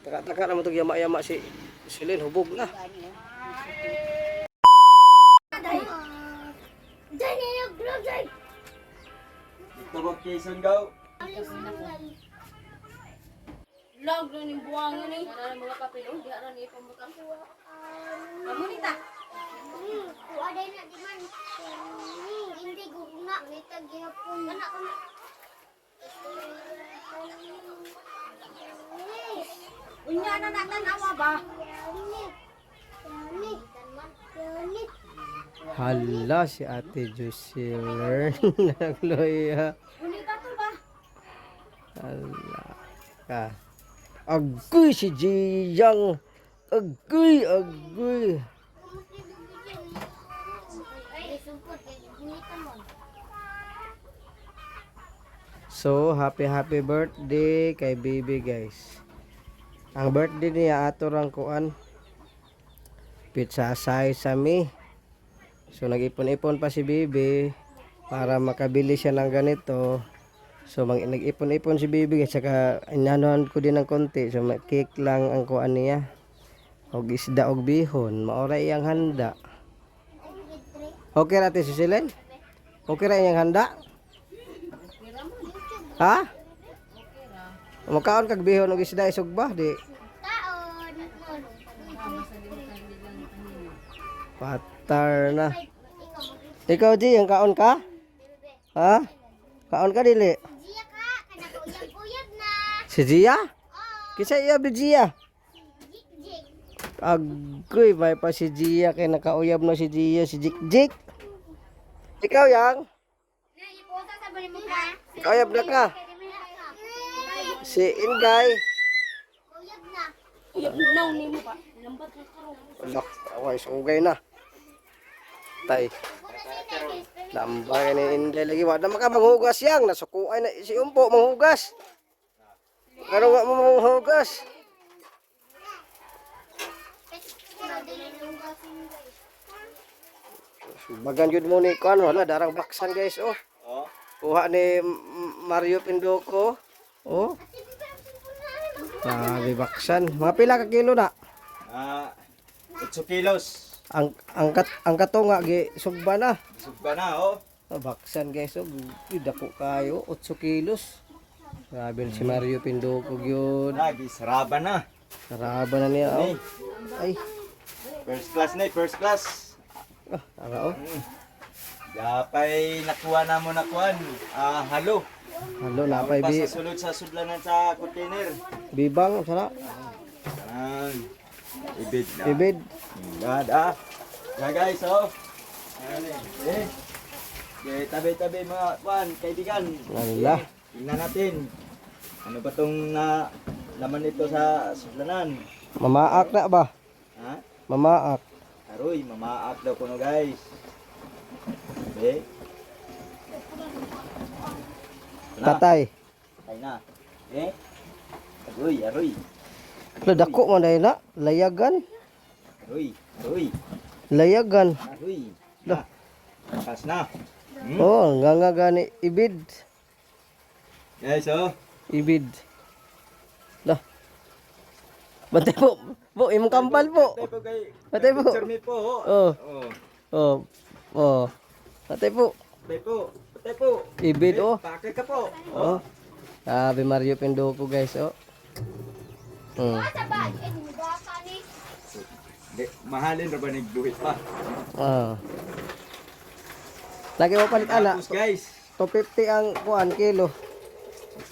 Taka-taka naman itong yama-yama si Silin, hubog na. Ito ba Quezon gaw? Lag na ni buwangin eh. Wala na mga papel. Di na ni pamutang. Amo nita. Ada na di man. Hindi gugna nita gihapon. Anak ko. Unya na natanawa ba? Hala, si Ate Jocelyn nagloya. Unita to ba? Hala ka. Agoy si Jiyang. Agoy, agoy. So, happy birthday kay Baby guys. Ang birthday niya ato rang kuan. Pizza size sa mi. So, nag-ipon-ipon pa si Baby para makabili siya ng ganito. So, nag-ipon-ipon si Baby guys. Saka, inanuhan ko din ng konti. So, cake lang ang kuan niya. Og isda og bihon. Maura iyang handa. Okay ra si Silen? Okay ra iyang handa? Ha? Makaon kag bihon og isda isog ba di? Patar na. Ikaw di yang kaon ka? Ha? Kaon ka dili? Jiya ka, kana ko uyab na. Si Jia? Kisa iya bi Jia? Jik. Agoy, may pa si Jia kay nakauyab na si Jia, si Jik. Ikaw yang? Na iposa sa bali mo ka. Kauyab na ka. Si Ingay. Uyab na. Naw ni mo ba? Lambat na karo. Wala, away, sugay na. Tay. Lambay ni Inday lagi. Wala maka manghugas yang. Nasukuay na si Umpo manghugas. Pero wa mo manghugas. Bagan yun mo ni Kwan. Wala, darang baksan guys. Oh. Oh. Kuha ni Mario Pindoco. Oh. Sabi baksan. Mga pila ka kilo na? 8 kilos. Ang katunga gi sugba na. Sugba na oh. Baksan guys, oh, dako kayo, 8 kilos. Grabe si Mario Pindoco yun. Lagi saraba na. Saraba na niya, oh. Ay, First class na, first class. ara, oh. Yapay nakuha na mo nakuan. Halo. Halo, napay Pasasulod sa sudlanan sa container. bibang, sana. Ibid na. Ibid. God Yeah guys, oh. Ano eh. Okay, tabi-tabi mga kwan, kaibigan. Wala. Tingnan natin. Ano ba tong laman nito sa sudlanan? Mamaak na ba? Ha? Mamaak. Aroy, mamaak daw kuno guys. Okay. Tatay. Ay na. Eh? Aroy. Lo, dako mo dahil na. Layagan. Aroy. Layagan. Aroy. Lah. Lakas na. Oh, nga gani. Ibid. Guys, oh. Ibid. Lah. Bantay po. Po, imong kampal po. Patay po kay. Patay po. Picture me po. Oh. Oh. Oh. Oh. Patay po. Patay po. Ibid, oh. Pakay ka po. Oh. Sabi Mario Pindoco guys, oh. Sa bag, baka ni. Mahalin ra ba nigduhit pa? Ah. Lagi mo palit ana. Tapos guys. 250 ang kuan kilo.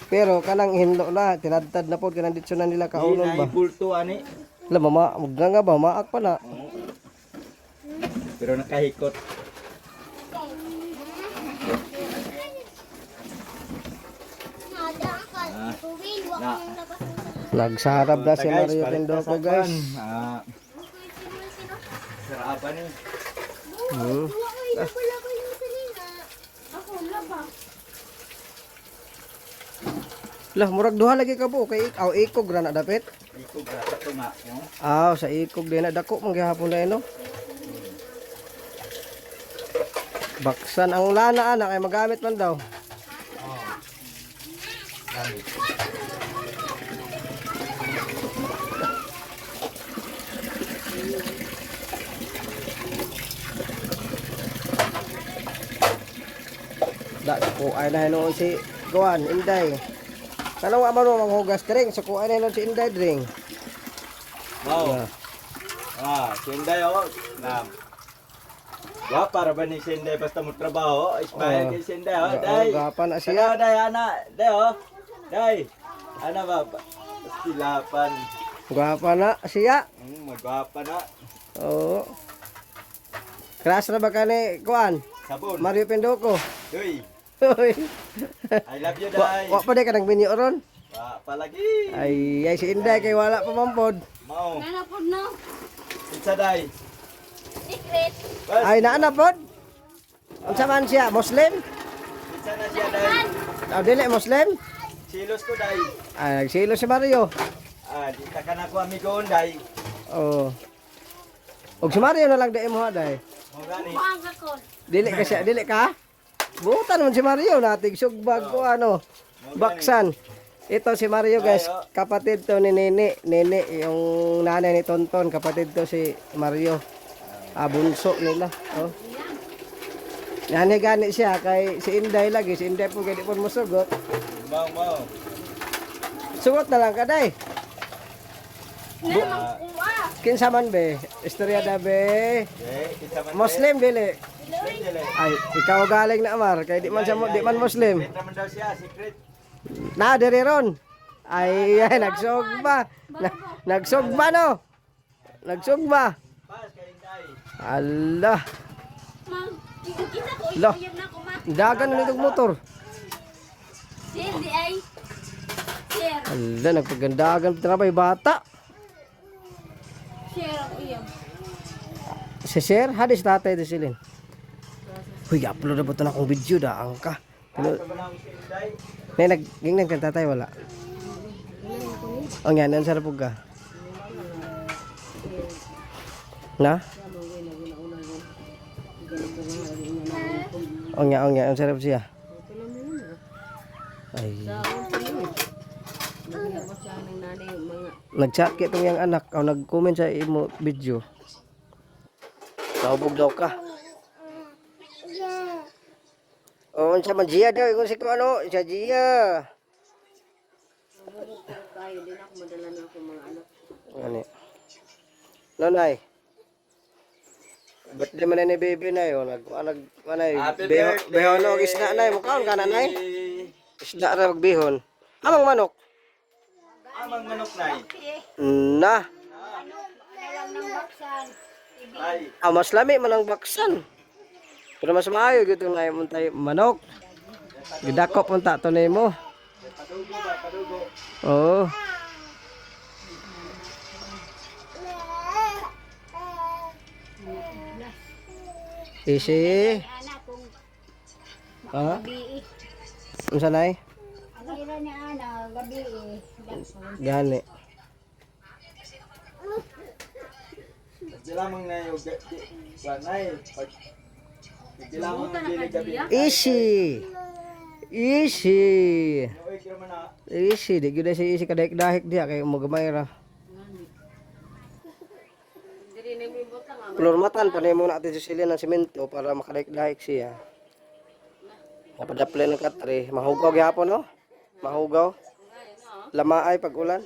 Pero kanang hinlo na, tinadtad na po kanang ditso na nila kaunon ba. Bulto ani. La mama, nga ba maak pa na. Pero nakahikot. Nada ka. Tuwil, wag Na. mong labas. Nagsarap na si Mario Palit Pindoco sa guys. kwan. Sarapa ni. Hmm. Wala kayo sa lina. Ako, laba. Lah murag duha lagi ka po kay ikog ra na dapit. Iko grasa to nga. No? Sa ikog din na dako man gihapon na no. Baksan ang lana ana kay magamit man daw. Sukuan na noon si Kuan, Inday. Tanong nga man manghugas drink, sukuan na noon si Inday drink. Mau. Ah. Sinday oh. Nam. Wa para ba ni Sinday basta mo trabaho? Ismail kay Sinday oh. Day. Gapan na Siya siya. day ana. Day oh. Day. Ana ba? Silapan. Gapa na siya. Magwapa na. Oo. Crush na ba ka ni Kuan? Sabon. Mario Pendoco. Uy. Hoy. I love you, day. Wa pa di ka nang binyo ron. Wa palagi. Ay si Inday kay wala pa mampod. Mau. Nanapod na. Itsa day. Secret. Bas. Ay naana pod. Unsa man siya? Muslim? Itsa na siya day. Dili Muslim? Silos ko day. Ay nagsilo si Mario. Di ta ka na ko amigoon day. Oo. Og si Mario na lang dai mo day. Mo gani. Buang ako. Dili ka? Butan naman si Mario natig sugbag ko ano. Baksan. Ito si Mario guys, kapatid to ni Nene. Nene yung nanay ni Tonton, kapatid to si Mario. Bunso nila. Oh. Nani gani siya kay si Inday lagi, si Inday po kay di po musugot. Mau. Sugot na lang ka day. Nanang kuha. Kinsa man be? Istorya da be. Itsa man. Muslim dili. Dili. Ay, ikaw galing na Amar kay di man siya di man Muslim. Secret naman daw siya, secret. Na diri ron. Ay, nagsugba. Nagsugba no. Nagsugba. Pas kay Inday. Allah, Mang, kita ko. Lah. Ipuyab na ko ma. dagan na nitong motor. Sir, di ay. Sir. Allah, nagpagandagan pa ba bata. Sir, ako iyam. Si Sir, hadis tatay de silin. Huy, upload na ba ito na akong video da angka. Asa ba nang si Inday? Nay nagingnan kan tatay wala. Ang yan, ang sarap ka. Na? Ang yan, ang sarap siya. Ay. Nag-chat kay itong yung anak o nag-comment sa imo video. Naubog daw ka. O, sa man Gia daw, kung si ko ano, sa Gia. Ano? Nanay. Ba't di man na ni baby na yun? Anay, Happy birthday! behon o isda na yun. Mukhaon ka nanay? Isda na magbihon. Amang manok? Amang manok nay. Na. Ay, Mas lami man ang baksan. Pero mas maayo gito na yung tayo manok. Gidako punta to nimo. padugo ba, padugo. Oo. Easy. Ha? Unsa nay? Gira ni ana gabi Gani. Dilamang na yung wanay. Dilamang ang dili gabi. Easy. Easy. Uy, kira man na. Easy. Di gyud si easy kadahik-dahik diha kay mo gamay ra. Plurmatan pa nimo natin susilin ng semento para makadaik-daik siya. Napadaplen ng katre, mahugaw gyapon no? Mahugaw. Lamaay pag ulan.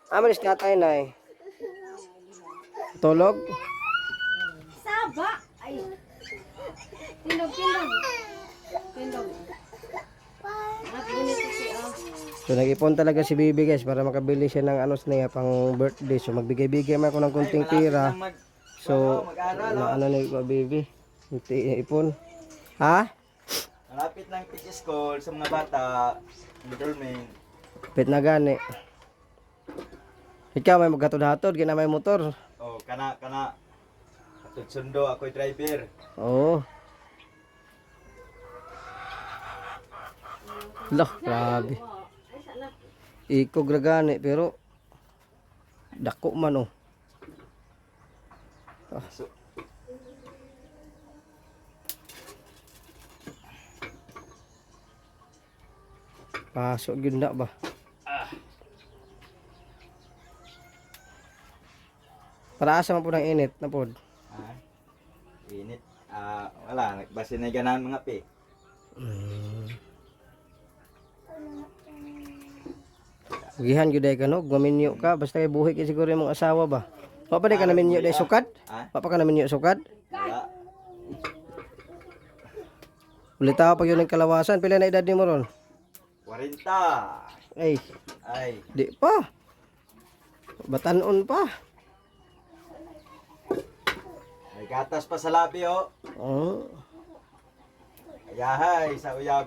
Amalis tatay nay. Tulog. Saba. Ay. Tindog. Nagbunit ko siya. So nag-ipon talaga si Bibi guys para makabili siya ng ano niya pang birthday. So magbigay-bigay man ako ng kunting pira. So ano na ni Bibi? Ipon. Ha? Malapit lang pag-school sa mga bata. Middleman. Pit na gani. Ikaw may maghatod-hatod, gina may motor. Oh, kana. Atod sundo, ako'y driver. Oo. Lah, grabe. Ikog ra gani pero dako man oh. So, Pasok gyud na ba? Para asa man po ng init na pod. init. Wala, basta na ganan mga pi. Gihan gyud ka no, guminyo ka basta kay buhi kay siguro imong asawa ba. Wa pa di ka namin nyo day sukad? Ha? Wa pa ka namin nyo sukad? Wala. Ulitaw pag yun ang kalawasan, pila na edad ni mo ron? 40. Ay, Ay, di pa. Batanon pa. may gatas pa sa labi oh. Oh. Ayahay, sa uyab.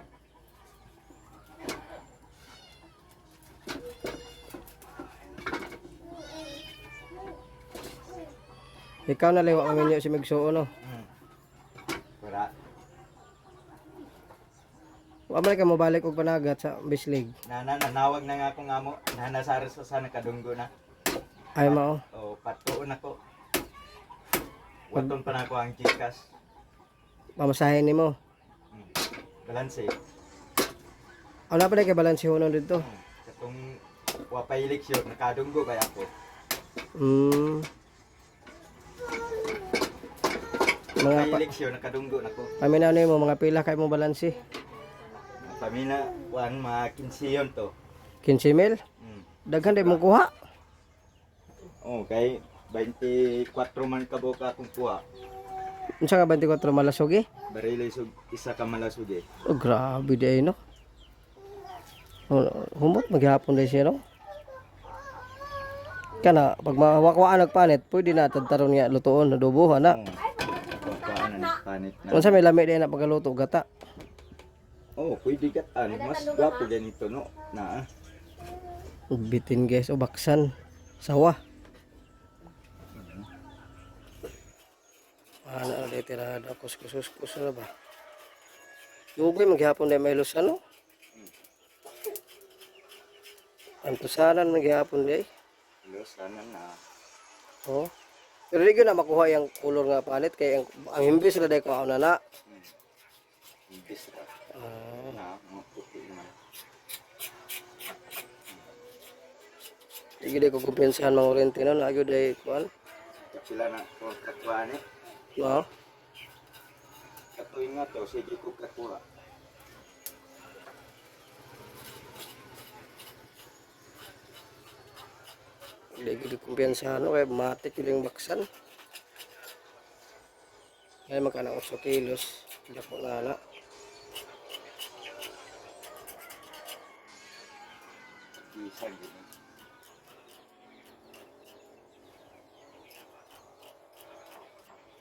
Ikaw na liwa kami si Migsuo no. Wala. Wa man ka mo balik og panagat sa Bislig. Nanawag na nga ako nga mo. Nanasara sa sana kadunggo na. Ay mao. O, patuon ako. Waton pa na ako ang Gcash. Pamasahin nimo. Balanse. Wala pa di kay balanse hono dito. Katong wapay eleksyon, nakadunggo kaya ako. Mga Wapay pa, eleksyon, nakadunggo na ko. paminaw nimo mga pila kay mo balanse. Pamina, mga 15 yun to. 15 mil. Daghan di mo kuha. Oh, kay 24 man kabuka akong kuha. Unsa ka 24 malasugi? Barili isa ka malasugi. Oh, grabe di ay no. Oh, humot maghapon din siya no. Kana pag mawakwaan nagpanit, pwede na tadtaron nga lutuon adobo ana. Kuhaan na panit na. Unsa may lami di na pagluto gata. Oh, pwede gatan. Mas gwapo ganito no. Na. Bitin guys o baksan sawa. Ana na tirada kus na ba. Lugoy maghapon day may lusa no. Antusanan maghapon day. Sana na. Oh. Pero di ko na makuha yung kulor nga palit kay ang himbis na day ko na na. Imbis ka. Na, maputi naman. Di ko kumpensahan mga orentino na agyo day kuan. Kapila na kung kakuha ni. No. Katuin nga to, sige ko kakuha. Di ko kumpensahan kay matik yung baksan. Kaya magkana 8 kilos. Dako na na. Isa gini.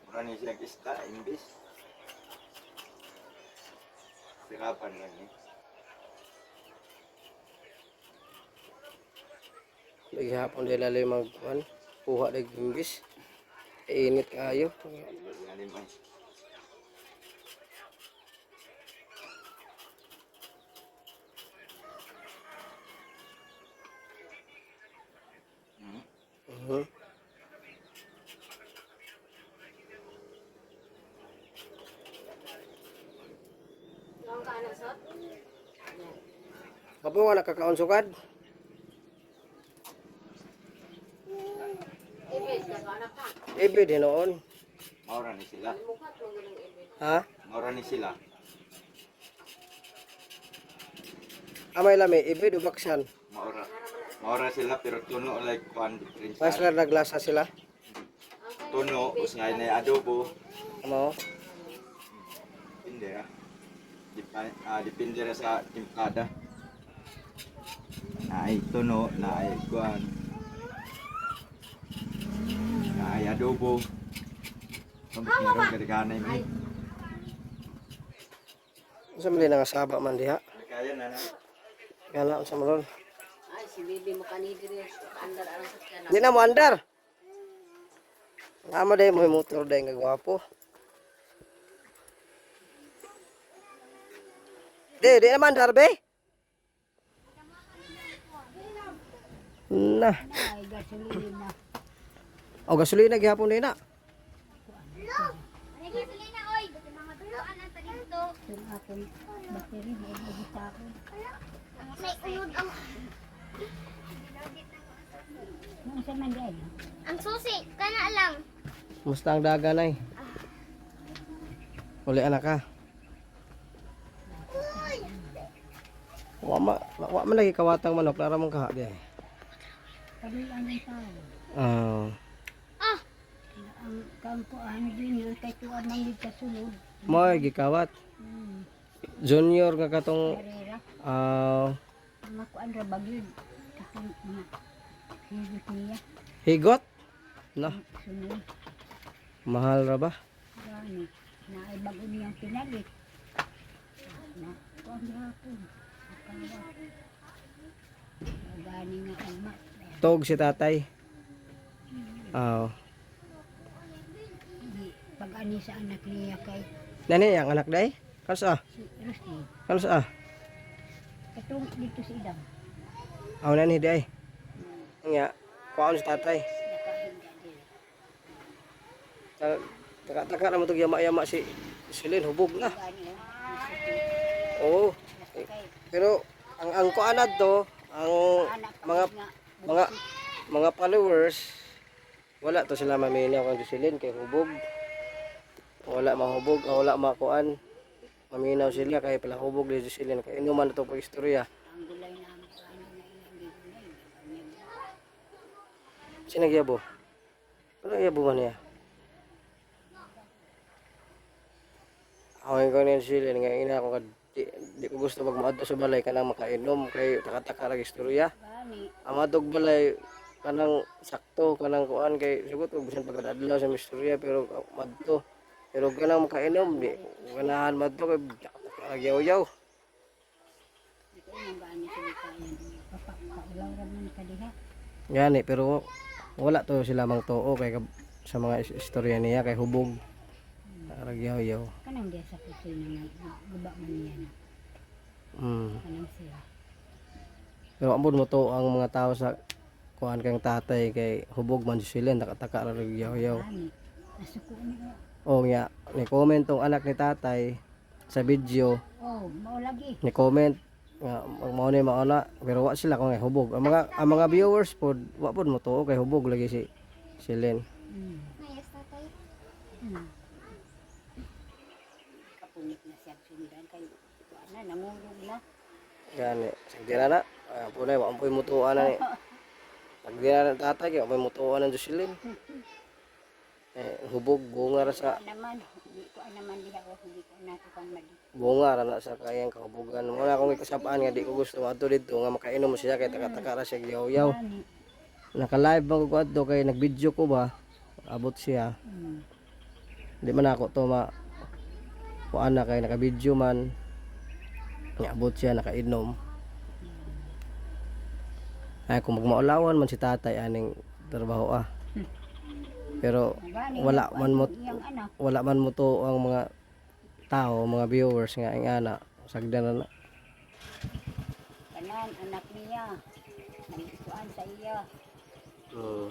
Mura ni siya kista, imbis. Sirapan lang eh. Lagi hapon day lalay magkuan. Kuha day gimbis. Init kayo. Lalim ay. Mhm. Lang ka anak sot. Papo nga nakakaon sukad. Ibig ka anak ka. Ibe din noon. Maura ni sila. Mukha mo ganang ibig. Ha? Maura ni sila. Amay lami, ibe do baksan. Maura. Maura sila pero tuno like one difference. Mas lang naglasa sila. Tuno, usay na adobo. Ano? Depende ah. Depende ra sa timpada. Naay tuno, naay kuan. Naay adobo. Sampai meron kadiganay mi. Unsa man nga saba man diha? Kaya na na. Kana unsa man ron? Ay, si Bibi makanidiri. Andar arang sakyan. Di na mo andar. Ngama day mo motor day nga gwapo. Di na mandar be. Nah. Ay, gasolina. O gasolina gihapon din na. Ano gasolina, oy? Ba't mga tuloan ang taginto? Yung aking battery, may ibig sa akin. May unod ang... Ang susi, kana lang. Musta ang dagan ay? Uli anak ka. Wa man lagi kawatang manok lara mong kaha di. Kabilang ng tao. Ah, Ang kampuan din yun kay tuwa manggid kasunod. mo gikawat. Junior nga katong Karera. ah, Mga kuan ra bagyod. Katong mga higot niya. higot. No, Sunod. mahal ra ba? Gani. Naay bago niyang pinalit. Na kuan ra po. Akawat. Gani nga ama. Tog si tatay. Ah, Di pag-ani sa anak niya kay nani ang anak day? Kansa? si Rusty. Kansa? Katong dito si Idam. Aw nani day. Nga, kuan si tatay. Nakahinga din. Taka-taka naman itong yama-yama si Silin, hubog na. Gani. Oo. Kay Pero ang kuanad to, ang anak mga mga mga followers, wala to sila maminaw kang Silin kay hubog. Wala mahubog, wala makuan. Maminaw sila kay pala hubog di Silin kay inuman to pag istorya. ang gulay namin sa ano na ilang gulay. Sinagyabo. Pero yabo man niya. Ako ko niya Silin nga ina ko di ko gusto magmaadto sa balay kanang makainom kay taka-taka ra istorya. Gani. Amadog balay kanang sakto kanang kuan kay sugot og bisan pagkadadlaw sa mistorya pero madto. Pero kanang makainom di ganahan madto kay agyaw-yaw. Ito yung gani sa likayan. Paulaw raman ka diha. Gani pero wala to sila mang tuo kay sa mga istorya niya kay hubog. Agyaw-yaw. Kanang diya sa kusina na guba man niya na. Kanang siya. Pero ambon mo to ang mga tao sa kuan kang tatay kay hubog man sila nakataka ra agyaw-yaw. Gani. Nasuko niya. O nga ni comment tong anak ni tatay sa video. Oh, mao lagi. Ni comment nga mao ni mauna pero wa sila kung hubog ang mga viewers pod wa pod mo to kay hubog lagi si Len. Mayas tatay. Kapunit na siya sundan kay kuan na nangulog na. Gani sagdira na punay wa ampoy mutuan na ni sagdira na tatay kay wa mutuan ng Len. Hubog bunga ra sa Naman, hindi ko naman diha o hindi ko na kang mali. bunga ra na sa kayang kahubugan mo na akong ikasapaan nga di ko gusto adto dito nga makainom siya kay taka-taka ra siya yaw-yaw. Gani. Naka-live ako ko adto kay nag-video ko ba abot siya. Di man ako to kuan na kay naka-video man. Nga abot siya nakainom. Ay kung magmaulawan man si tatay aning trabaho Pero Gani. wala man mo Iyang anak. wala man mo to ang mga tao, mga viewers nga ang ana sagdan na. Kanan, anak niya. Nagisuan sa iya.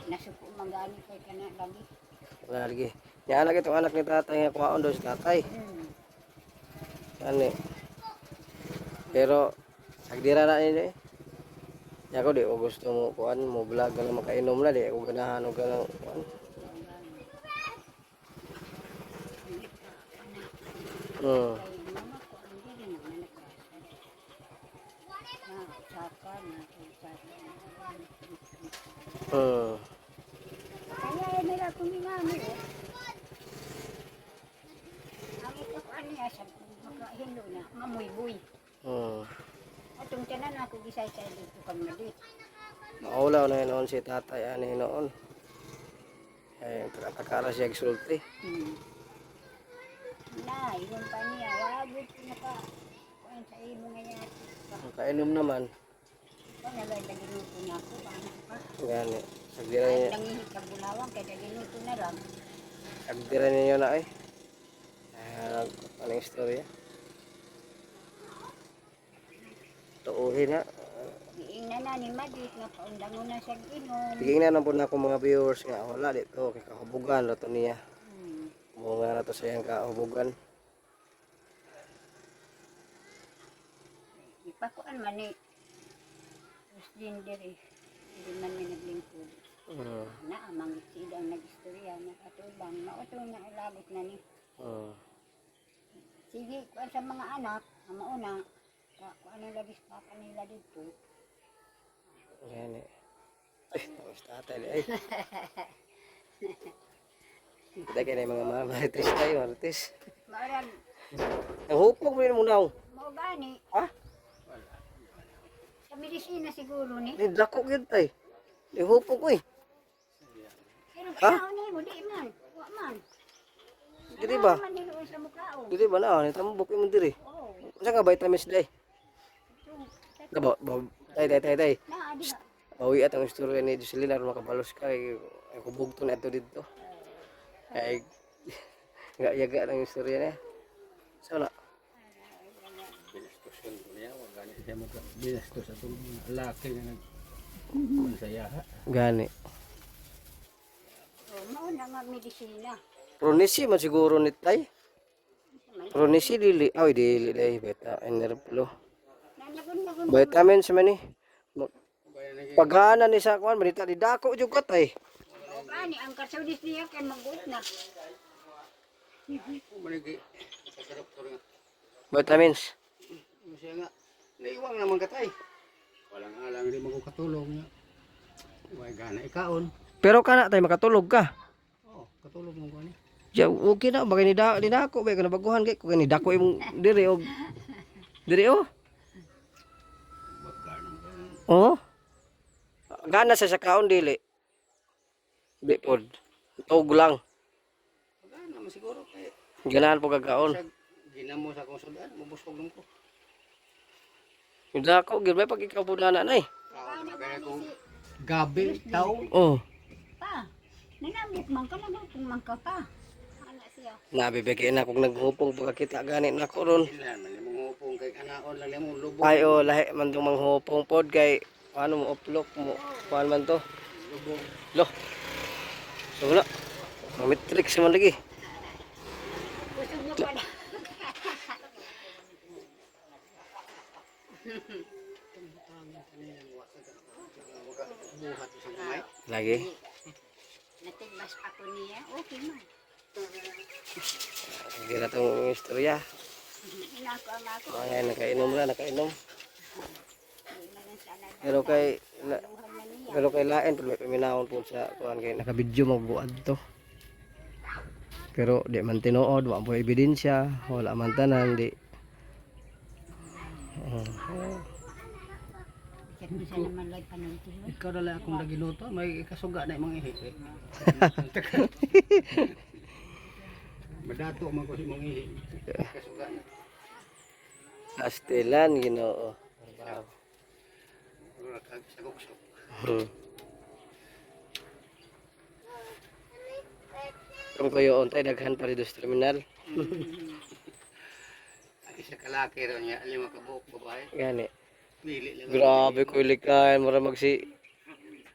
Nasuko magani kay kanan lagi. Wala lagi. Nya anak itong anak ni tatay nga kuhaon daw si tatay. Ani. Pero sagdira na ini. Ya ko di ko gusto mo kuan mo vlog na makainom na di ko ganahan og ganang kuan. Kay mama ko ang dili naman nagkasa. Na saka na kay saka. Kaya nila kung inami ang ito ko niya sa magkahilo na mamuy-buy. Atong tanan ako gisay-say dito kang madit. Maulaw na noon si tatay ani noon. Taka-taka siya gisulti. Na, iyon pa niya. Wagod naka kuan sa imo ngayon. Kainom naman. Nalay na ginuto na ako. Paano pa? Gani. Sagdira Ay, niya. nangihit ka bulawang kaya ginuto na lang. Sagdira niya na ay. Anong istorya? Tuuhin na. Giingnan na ni Madit nga paundangon na siya ginom. Tigingnan na po na akong mga viewers nga wala dito kay kahubugan na to niya. Bunga na to sa iyang kahubugan. Ipakuan man ni transgender eh. Hindi man niya naglingkod. Na amang sida ang nag-istorya na atubang. Mautong na ilagot na ni. Sige, kuan sa mga anak, ang mauna, kung ano lagi sa papa nila dito. Gani. Ay, tapos tatay ay. Kita kaya mga marites tayo, marites. Maaran, Ang hupog mo rin muna. mo gani. Ha? Sa medisina siguro ni. Ni dako gyud tay. Ni hupog ko eh. Pero Ha? kailangan ni mo, di man. Wa man. Dili ba? Man niluon sa mukhaon. Dili ba na ni tambok mo diri. Oo. Unsa ka vitamins day? Dabo, tay. Na, di ba? Bawi at ang istorya ni Jocelyn aron makabalos ka kay ako bugto na ito dito. Ay yaga ang istorya niya. Sana. Binastos ko niya, wag gani siya binastos sa itong laki na nagsaya. Gani. Oh, mauna nga medisina. Pronisi man siguro ni tay. Pronisi dili. Ay dili day beta enerplo. Nanagun-nagun. Vitamins man ni. Paghana ni sa kuan manita di dako jud ko tay. O gani, ang kasudis niya kay magut na. Manigi sa doktor nga. Vitamins. Siya nga naiwang naman katay. Walang alang di mo katulong niya. Way gana ikaon. Pero kana tay makatulog ka. Oh, katulong mo gani. Ya okay na bagay ni dako ba kana baguhan kay ko ni dako imong diri og diri oh. Oh. Gana sa kaon dili. Di pod. Tug lang. Gana man siguro kay Ganahan po kagaon. sa ginamo sa kong sudan, mabusog lang ko. Yung dako gyud may pag ikaw po na nay. Kaon na kaya ko gabi taw. Oh. Pa, nanamit man ka, nagupong man ka pa. Ana siya. Nabibigay na kog naghupong pagkakita gani nako ron. Ilan man mo upong kay kanaon lang mo lubog. Ay oh lahi man tong manghupong pod kay ano mo uplok mo kuan man to. Lubog. Lo. So wala. Matrix man lagi. Kusog mo pa na. Buhat sa kamay. Lagi. Natigbas ako niya, okay man. Hindi na itong istorya. Inako ang ako. Ayan, nakainom na, nakainom. Di na lang sana Pero kay, daluhan na niya. pero kay lain, pero may paminahon po sa kuhan kay nakabidyo magbuad to. Pero di man tinuod, wala po ebidensya, wala man tanan, di. Bisa naman lang panuntuhan. Ikaw na lang akong nagiluto, may kasuga na imong ihi. Madato man ko si imong ihi. Kasuga na. Astilan, ginoo. Wow. Wala kag sagok-sok. Kung kayo ontay, daghan pa rin sa terminal. Ang isa kalaki raw niya, 5 ka buhok babae. Gani. Pili lang. Grabe ko ilikan, mura magsi...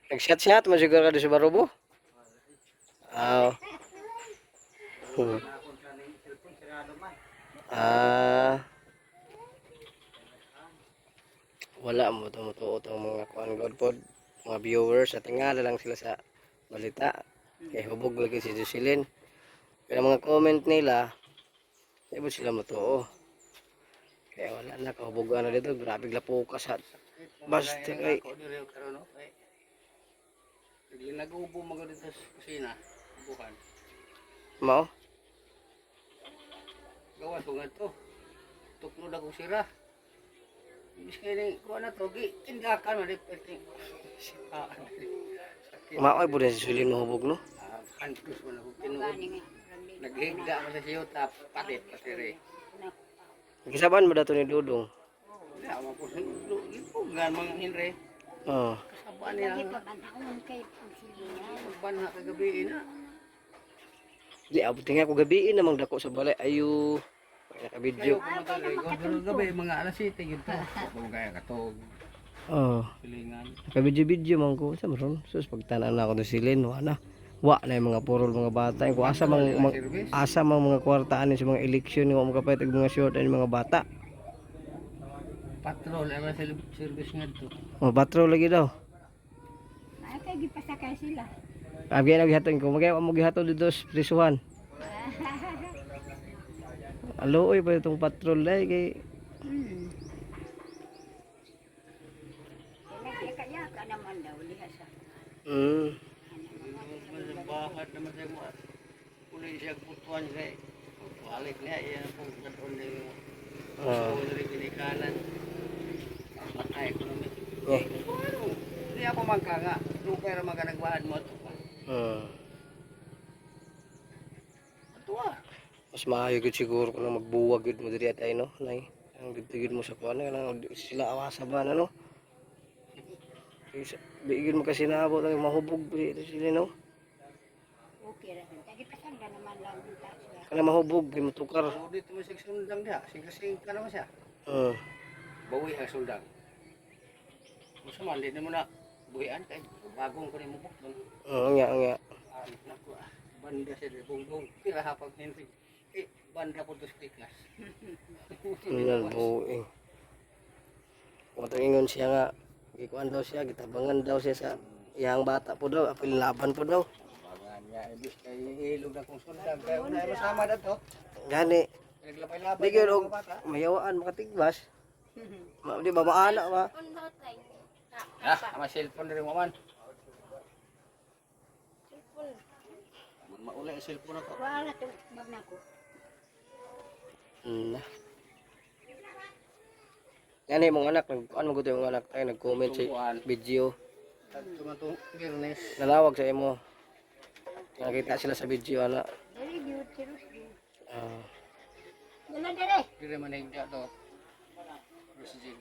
Nag-shot-shot, man siguro ka doon sa Barubo. Ah. Ah. Wala mo to mga kuan god pod, mga viewers at tingala lang sila sa balita. Kay hubog lagi si Jocelyn. Pero mga comment nila, ibo sila matuo. Kaya wala na kahubogan na dito, grabe lapukas at basta kay Ako dire karon no. Nag-ubo mga dito sa kusina. Bukan. mao. Gawas ko nga to. Tuklod ako sira. Ibig kaya ko na to, tindakan mo rin. Mao ay pud si Jocelyn mahubog no. Hantos mo na ko tinuod. Gani nga. Naghigda mo sa siyota, patit patiri. Gisaban mo dato ni Dudong. Wala mo po ipugan mga hinre. Oh. Kasaba niya. Lagi pa banhaon kay pagsilingan. Banha kagabi na. Di abot nga ko gabi namang dako sa balay ayo. Naka-video. Gabi mga alas 7 yun to. Kung kaya katog, Oh. pilingan. Naka-video man ko sa maron. Sus pagtanan na ako do silin wala. Wa na yung mga purol mga bata. Kung asa mang mga kwartaan sa mga eleksyon ni wa makapayat og mga short and mga bata. Patrol, ang service nga to. Oh, patrol lagi daw. Ay kay gipasakay sila. Abi na gihaton ko magay mo gihaton dito sa prisuhan. Aluoy pa itong patrol ay kay Nagkayaka naman daw, liha sa mm. Bahat naman siya mo. Kulay siya putuan kay. Balik niya yan po gadon din. So dari pinikanan. Patay ko naman. Eh. Hindi ako magkanga. Lupa ra maganagwaan mo to. Atuwa. Mas maayo gud siguro kung magbuwag gud mo diri at ay no, nay. Ang gitigid mo sa kuan nang sila awasa ba no. Bigyan mo kasi nabo lang mahubog diri sila no. okay ra. Tagi pasangga naman lang yung taas. Kana mahubog kay mutukar. So dito mo sig sundang diha. Sing ka naman siya. Mm. Bawi ang sundang. Musa man di mo na buhian kay bagong ko ni mo bukton. Nga. Naku banda siya bongbong. Pila hapag hintig. Banda po to speakers. Nan buing. Kung ingon siya nga gikuan daw siya, gitabangan daw siya sa iyang bata po daw, apil laban po daw. Bagan niya, ibig kay hilog na kung sundang. Kaya unay masama na to. Gani, Naglapay-lapay di gyud ng og mga bata. mayawaan makatigbas. Di ba maana ba? Ano tay? Ama cellphone rin mo man. Maulay ang cellphone ako. Wala to, bag na ko. Na. Gani mong anak, ano mo yung anak tayo, nag-comment sa video. Tumatong Birnes. Nalawag sa imo. Nakita sila sa video, ana. Very good, serious good. Ah, Dala dire. Dire man higda to. President.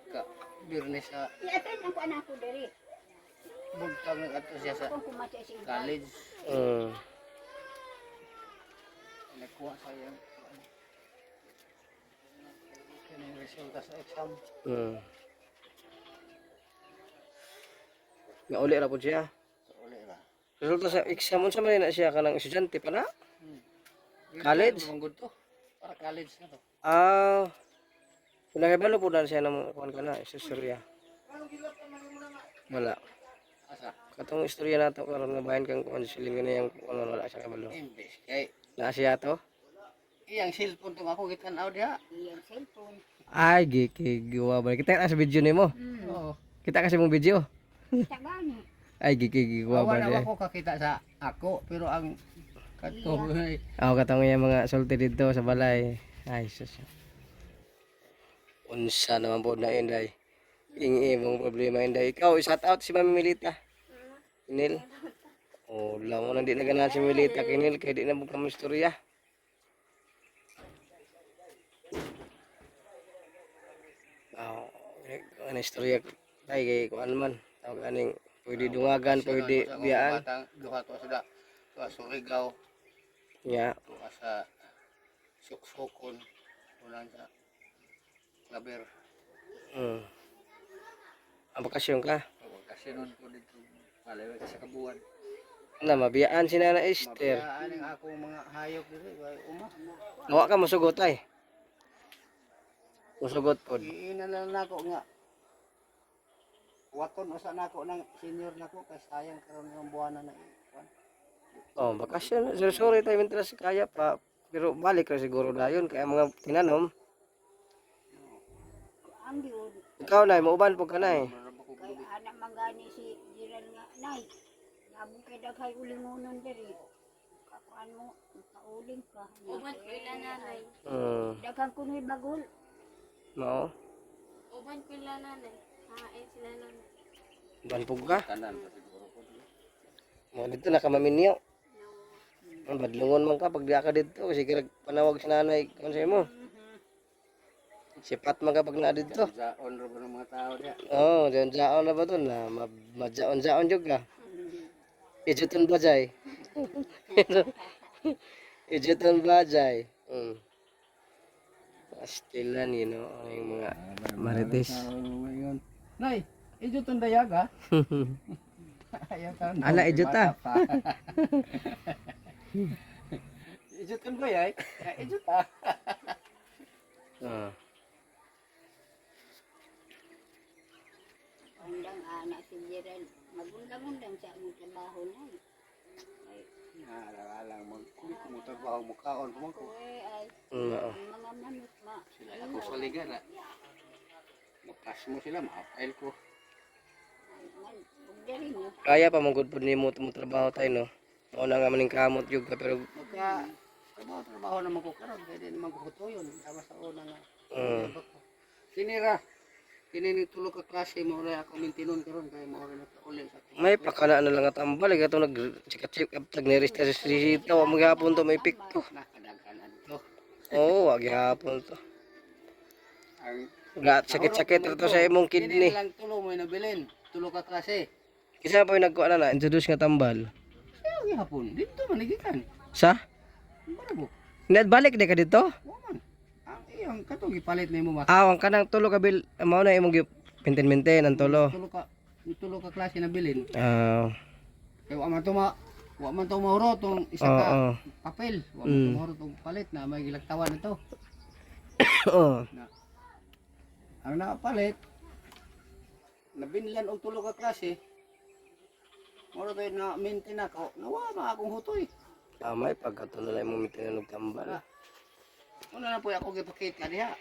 Ka Birnes sa Iatan ang anak ko dire. buntag ng ato siya sa Kung kumatay sa iba. college. mm. Nakuha sa iyang kanang resulta sa exam. Mm. Nauli ra po siya. So uli ra. Resulta sa exam, unsa man na siya kanang estudyante pa na? College? Manggod to. Para college na to. Ah, pinakibalo po na siya ng kuan ka na, istorya. Wala. Asa? Katong istorya nato karon nga bahin kang kuan siling gani yang ano wala siya kabalo. Imbes kay Na siya to? iyang cellphone tong ako gitan-aw diha. Iyang cellphone. Ay, gigiwa ba? Kita na sa video nimo. Oo. Kita kasi mong video. Tagani. Ay, gigiwa ba Wala diya? ako kakita sa ako pero ang kato Ako katong yung mga sulti dito sa balay. Ay, sus. Unsa naman po na inday. Ingi mong problema inday. Ikaw, shout out si Mami Milita. Kinil. Oh, lamo nang di na ganahan si Milita kinil kay di na mo kami istorya. Oh, ano istorya tay kay kuan man. Tawag aning pwede dungagan, pwede biyaan. Duha to sila. Sa Surigao, Nya. duha sa Suksukon, ulan sa Klaber. Mm. Ang bakasyon ka. Kasi nun ko dito, malawag sa kabuan. Na mabiyaan si Nana Esther. Mabiyaan ang akong mga hayop dito, uma. Nawa ka musugot ay. Musugot pod. Iinalan na ako nga. Waton usa na ako ng senior na ko, kay sayang karon ng buwanan na ikuan. Oh, bakasyon. Sorry tayo mintas kaya pa. Pero balik ra siguro dayon kaya mga tinanom. Ang diod. Ikaw na mauban po ka na eh. Kay anak mangani si Jiran nga nay. Nabo kay daghay ulingonon diri. Kakuan mo, kauling ka. Uban ko ila nanay. Daghang kunoy bagol. No. Uban ko ila nanay. Sila nanay. Ban po ka. Tanan pa siguro ko. Mo dito na ka maminyo. Ang badlungon man ka pag di ka dito sige panawag si nanay kun sa imo. Sipat man ka pag na dito. Sa honor ba ng mga tao diya? Oh, jaon na ba to na madjaon jud ka. Ijuton bajay. Ijuton bajay. Pastilan yung mga marites. Nay, ijuton dayaga. Ayaw ka. Ala, ijuta. Ijuton ba yay? Ijuta. Ah. Undang anak si Jiran. Magundang-undang sa among trabaho na. Alang magkulit mo trabaho mo kaon mo ko. Ay, Oo. ang mga manok ma. Sila ako sa liga na. Mapas mo sila, ma-apply ko. Man, huwag dali mo. Kaya pa mong good po nimo mo trabaho tayo no. Una nga maning kamot yun ka pero Magka trabaho na magkukaroon, pwede naman kukutuyon. Tama sa una nga. Sinira. Kini tulog ka klase mo rin ako mintinon karon kay mo rin nakauli sa akin. may pakana na lang at tambal ito nag chika-chik up nagnerista sa sisita wa maghapon to may pikto. Nakadagkanan to. Oo, wag hapon to. Ang Gat sakit-sakit to sa imong kini kidney. lang tulo mo nabilin. Tulo ka klase. Kisa pa yung nagkuha na introduce nga tambal. Siya gihapon. Dito manigikan. Sa? Barabo. Balik di ka dito? Waman. Ang iyang katong gipalit nimo ba? Awang ka ng tulo ka bil mao na imong pinten-minten ang tulo. Tulo ka klase na bilin. Ah, Kay wa man to mahuro tong isa ka oo. papel. Wa man to mahuro tong palit na may gilagtawan nito. Oo. Ang nakapalit nabinlan og tulo ka klase. Moro tayo na maintain ako. Nawa ma akong hutoy. May pagkatuloy mo mitinan og tambal. Una na po ako gipakita diha.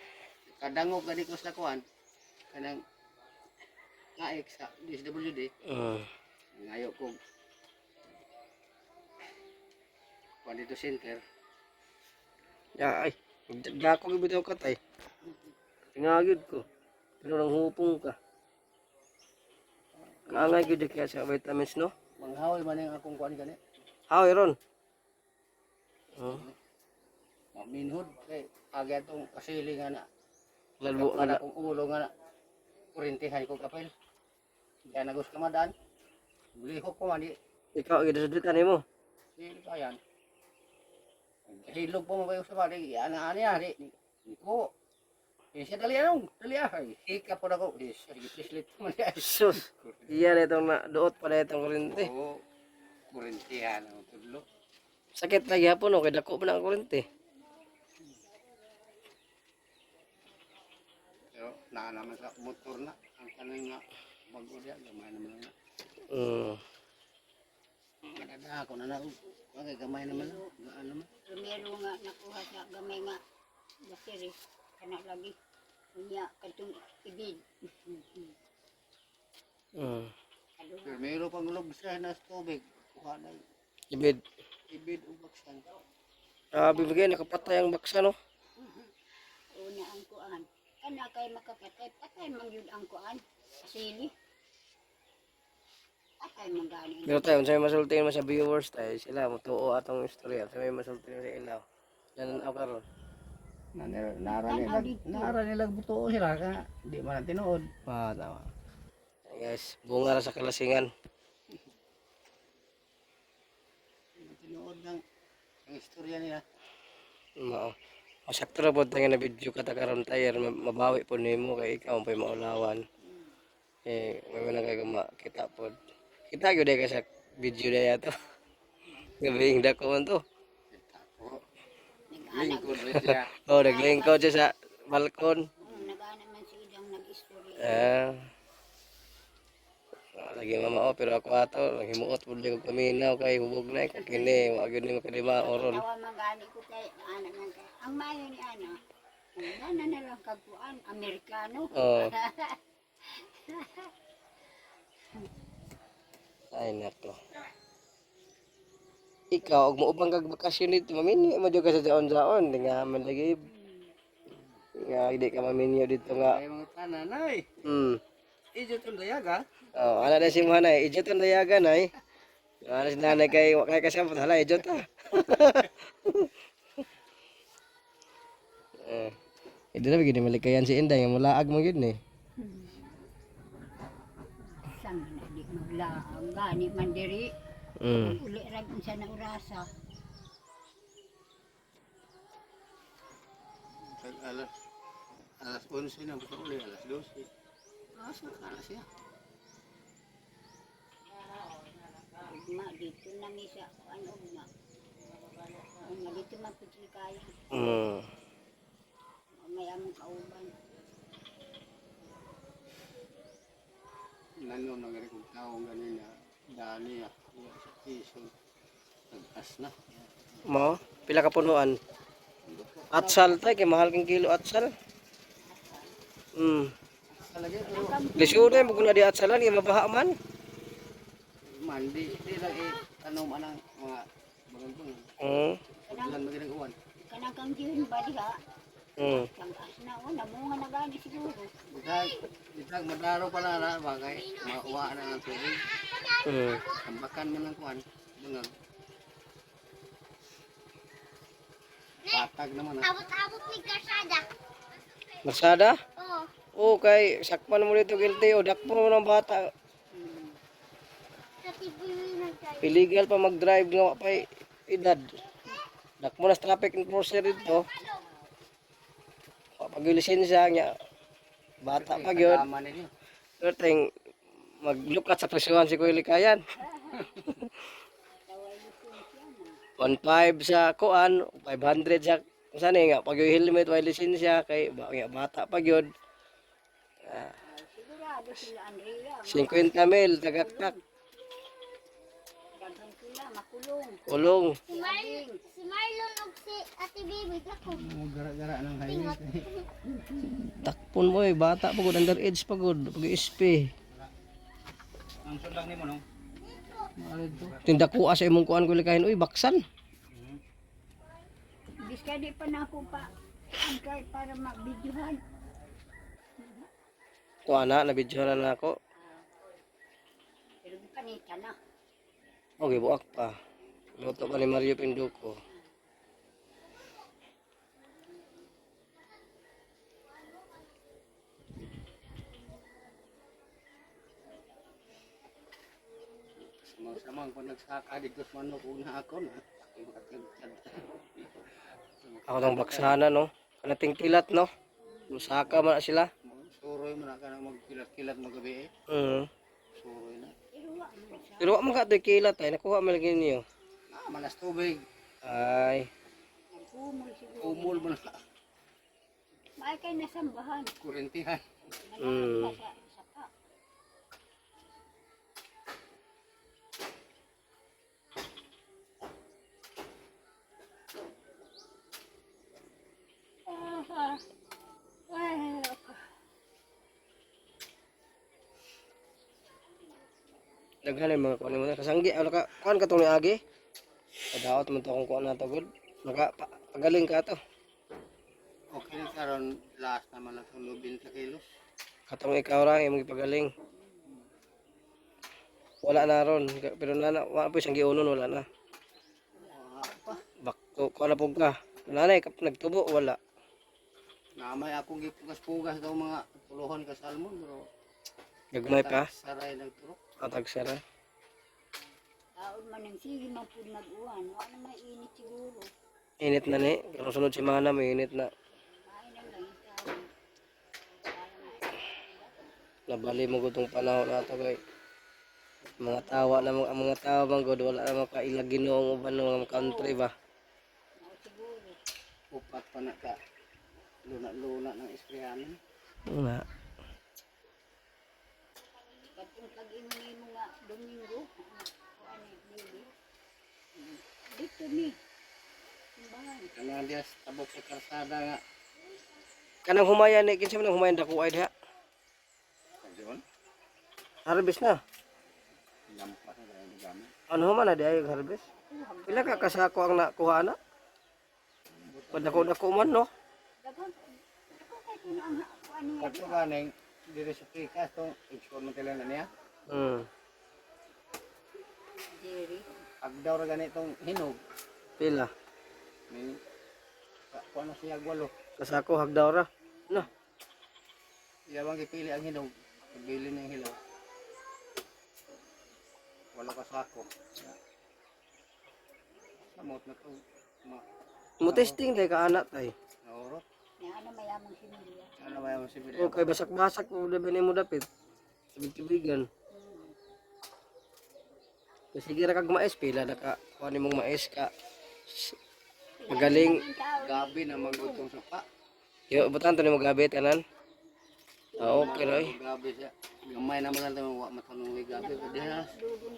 Kadangog gani ko sa kuan. Kanang kaik sa DSWD. Ngayo ko kuan dito center. Ya ay, dako gibitaw ka tay. Tingagid ko. Pero nang hupong ka. Kaangay gyud kaya sa vitamins no. Manghaw man ang akong kuan gani. How ron? Oh, Minhod kay aga tong kasili nga na. lalbo Kada na. akong ulo nga na. Kurintihan ko kapel. Kaya nagos ka madaan. Bulihok ko man di. Ikaw gyud sa dutan nimo. Hindi ka yan. Hilog po mo kayo sa bali. Ana-ani ari. Ko. Siya dali anong. Dali ay. Hika po na ko. Siya gislit man di. Sus. Iya na itong duot pa na itong kurente. Oo. Kurintihan ang tudlo. Sakit lagi hapon no kay dako pa na ang kurente. Pero naman sa motor na. Ang kanang nga. Bago diya. Gamay naman na. Kadada ako na na. Bagay gamay naman na. Gaan naman. Primero nga nakuha sa gamay nga battery. Kana lagi. Unya katong ibid. Pero mayroon pang lubsa na sa tubig. Kuha na. Ibid. Ibid o baksan. Bibigay nakapatay ang baksa no. Una ang kuan. Kana kay makapatay. Patay man yun ang kuan. Asili. Patay man gani. Pero tayo unsay masultihan mo sa viewers tayo sila mo tuo atong istorya. Sa may masultihan sa ilaw. Yan ang karon. Nara nila buto sila ka. Hindi man tinuod. Tama. Guys, bunga ra sa kalasingan. Tinuod ng ang istorya nila. Mao. Sakto ra pod tayo na video kata karon tayo mabawi po nimo kay ikaw pa maulawan. May man kay makita pod. Kita gyud ka sa video na yato. Gabing dako man to. Lingkod rin siya. Oh, naglingkod siya sa balkon. Nagana man si idang nag-istorya. Lagi mama pero ako ato naghimuot pud ko paminaw kay hubog na kay kini wa gyud nimo kadima oron. Tawa man gani ko kay ana man kay. Ang mayo ni ana. Nagana na lang kagkuan Amerikano. Oh. Ay nako. Ikaw og moubang kag bakasyon dito mamini mo jud ka sa jaon-jaon nga man lagi. Nga hindi ka maminyo dito nga. Ay mga tananay. Ijo tong dayaga. Oh, ana na si Muhanay, ijot ang dayagan ay. Ana si nanay kay wa kay kasama hala ijot ta. Ito na bigyan malikayan si Inday nga mulaag mo gyud ni. Sang na di maglaang gani man diri. Uli rag unsa na urasa. Alas 11 na buka uli, alas 12. Asa ka na siya? Ugma dito na mi sa ano ugma. Ugma dito man pud kaya. May among kauban. Nanom na gani kong taong ganina. Dani sa Quezon. Nag-as na. Mo, pila ka punuan? Atsal tay kay mahal kang kilo atsal. Talaga, pero Lisuro mo kung na di atsalan, kay mabaha man. man, di lang tanong man ang mga bagong Ulan ba ginagawan? Kanang kang yun ba diha? Tangkas na o, namunga na gani siguro. Bitag madaro pala na bagay. Mauwa na ng tubig. Tambakan man ng kuwan. Bungag. Patag naman ah. Abot-abot ni Karsada. Masada? Oo. Oo, kay sakpan mo dito guilty o dakpo mo ng bata. Sa TV nagkaya. Illegal pa mag-drive nga pa edad. Dakpo na sa traffic enforcer dito. Pag lisensya niya, bata pa gyud. Kalaman ninyo. Pero ting maglukat sa presyuhan si Kuya Likayan. 1.5 sa kuan, 500 sa saan nga pag yung helmet way lisensya kay bata pa gyud. Sigurado sila Andrea. 50 mil tagaktak. Daghang sila, makulong. Kulong. Si Marlon og si Ate Baby dako. Gara-gara ng highway. Takpon mo bata pa gud underage pa gud pag SP. Ang sundang nimo no. Tinda ko sa imong kuan Kuya Likayan uy baksan. Biska di pa na ako pa. Angkay para mag-videohan. Kuan na nabidyohan na ako. Pero kanita na. Okay, buak pa. Luto pa ni Mario Pinduko. Samang kung nagsaka dito sa manok una ako na. Ako tang baksana no. Kanating kilat no. Musaka man na sila. Suroy mo na ka na magkilat-kilat magabi eh. Suroy na. Pero wa man ka toy kilat ay nakuha man lagi niyo. Manas tubig. Ay, Nagkumul siguro. Umul mo na. May kay nasambahan. Kurentihan. Nagkumul sa sapa. daghan ang mga kuan mo kasanggi ano ka kuan ka tong agi. Padaot man to kung kuan na to good. Pagaling ka to. Okay na karon last naman na itong 90 kilos. Katong ikaw ra imong ipagaling. Wala na ron pero na wa pa siyang giunon wala na. Bakto ko na pug ka. Nanay nagtubo wala. Namay akong gipugas-pugas daw mga puluhan ka salmon pero Gagmay pa saray ng turok. atag sara. Taon man ang sige man po nag-uwan. Wala na mainit siguro. Init na ni. Kung sunod si Mana may init na. Kain na lang ikaw. Nabali mo gutong panahon na to kay mga tawa na ang mga tawa bang god wala na makailag Ginoong uban ng mga country ba. Mao siguro. Upat pa na ka. Luna-luna ng ispriyanan. Nga. Katong pag-ingay mo nga Domingo. Ano baby? Dito ni. Simbahan. Kanang dias tabok sa karsada nga. Kanang humayan ni kinsa man humayan dako ay diha. Kajon. Harvest na. Lampas na kaya gamit. Ano man na di ay harvest? Pila ka kasako ang nakuha na? Padako-dako man no. Daghang kay tinang kuan niya. Kato ganing diri sa Pikas tong export mo kailan na niya. Diri. Agdaw ra ganitong hinog. Pila. May kuan na siya gwalo. Kasako hagdaw ra. No. Iya bang gipili ang hinog. Bili ng hilaw. Wala ka sako. Samot na to. Mo testing tay ka anak tay. Naurot. Nga ano mayamang similya. Ano ba yung sibili? Okay basak-basak mo dapat mo dapit. Tibig-tibigan. Kasi gira kag mais pila na ka kuan imong mais ka. Magaling. Gabi na magutong sapa. Yo butan to nimo gabi tanan. Okay ra. Gabi siya. Gamay naman lang tayo matanong gabi. Diha.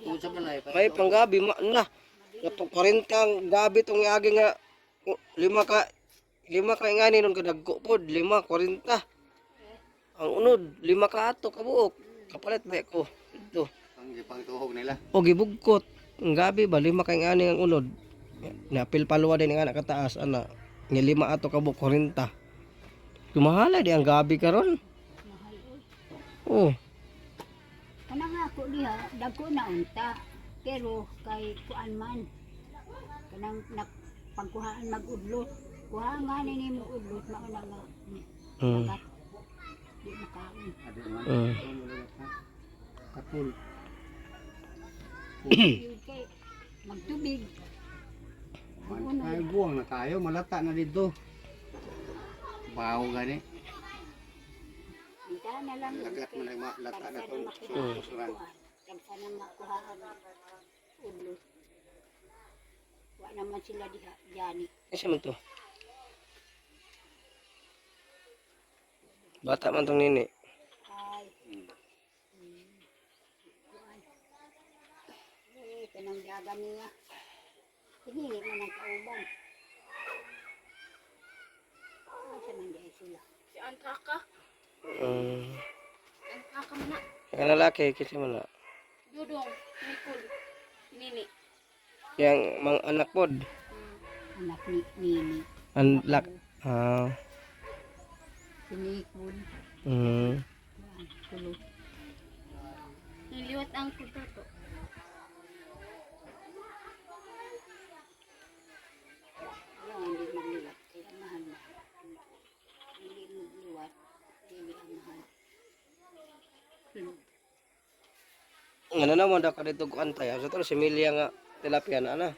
Kung sa balay. May panggabi na. Katong 40 ang gabi tong iagi nga lima ka ingani nun kadagko pod 40. Ang unod 5 ka ato kabuok. Kapalit ba ko dito. Ang gipang tuhog nila. O gibugkot. Ang gabi ba 5 ka ingani ang unod. Napil paluwa din nga nakataas ana. Nga 5 ato kabuok 40. Kumahala di ang gabi karon. Oh, Kanang ako diha, dagko na unta. Pero kay kuan man. Kanang pagkuhaan mag-udlot. Kuha nga ni mo udlot mauna nga. mm, Bagat. Di makaon. Adi man. mm. Kapul. Kay magtubig. Ay buwang na kayo, malata na dito. Bawo gani. Kita na lang. Lagat mo na lata na to. Kusuran. Kagsa na makuhaan udlot. Wa naman sila diha, jani. Isa man to. Bata man tong nini. Ay. Kanang dagan niya. Hingi man ang kauban. Asa man diay sila. Si Antraka. Antraka man na. Ang lalaki kasi man na. Dudong. Nicole. Nini. Yang mga anak pod. Anak ni Nini. Anak. Sinikod. Kulot. Niliwat ang kudato. Wala hindi magliwat. Kaya mahal na. Hindi magliwat. Hindi ang mahal. Ano naman daw ka dito kuan tayo. Sa to si Milia nga tilapia na ana.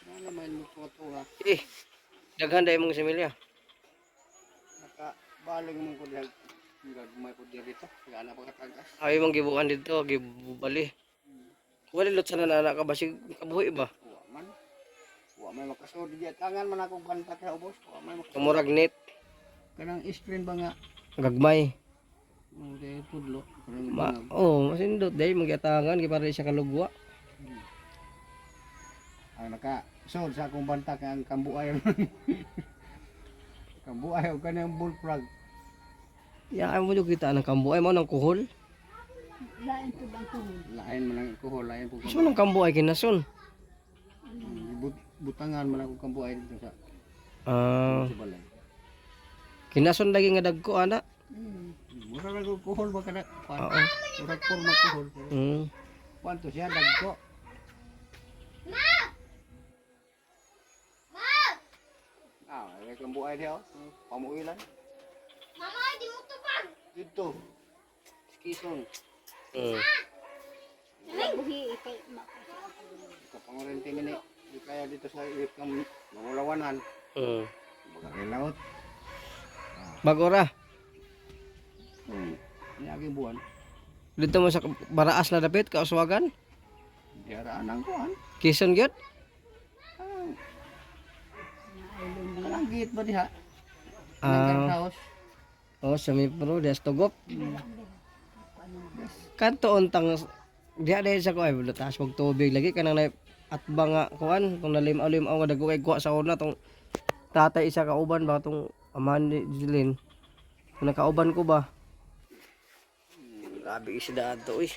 Ano naman mo tuwa. Eh, daghan day mong si Milia. Nakabaling mo ko diyan. Gagmay ko dito. Kaya na pagkatagas. Ay mong gibukan dito, gibubali. Wala lot sa nana ka basig kabuhi ba? Wa man. Wa may makasod di tangan man akong banta sa ubos. Wa may makasod. Kamurag net, Kanang screen ba nga? gagmay. Hindi pudlo. Kanang Masindot day magiatangan gipare siya kalugwa. ang naka-sod sa akong banta kay ang kambuay. Kambuay o kanang bullfrog. Ya mo jud kita nang kambo ay mo nang kuhol. Lain to bang tuhod. Lain man ang kuhol, lain po. So nang kambo ay kinason. Butangan man ako kambuay dito sa balay. Kinason lagi nga dagko ana. Mura lang ang kuhol ba kana? Oo. Mura forma kuhol. Kwanto siya dagko. Ay kambuay diha. Pamuilan. Mama, di mo tupag. Dito. Skison. Buhi ikay makasa. Kapangorente mini. Di kaya dito sa ilip ng mangulawanan. Baga ilaut. Bagora. Ini aking buwan. Dito mo sa Baraas na dapit kauswagan. Diaraan ang kuhan. Kison gyud. Kanang gate ba diha? Ah, House. sa mi pro des tugop. Kanto untang diha dahil sa kuay taas pag tubig lagi kanang na at nga kuan kung nalim-aw nga dagko kay kuha sa una tong tatay isa ka uban ba tong aman ni Jilin. Kung nakauban ko ba? Grabe isda ato eh.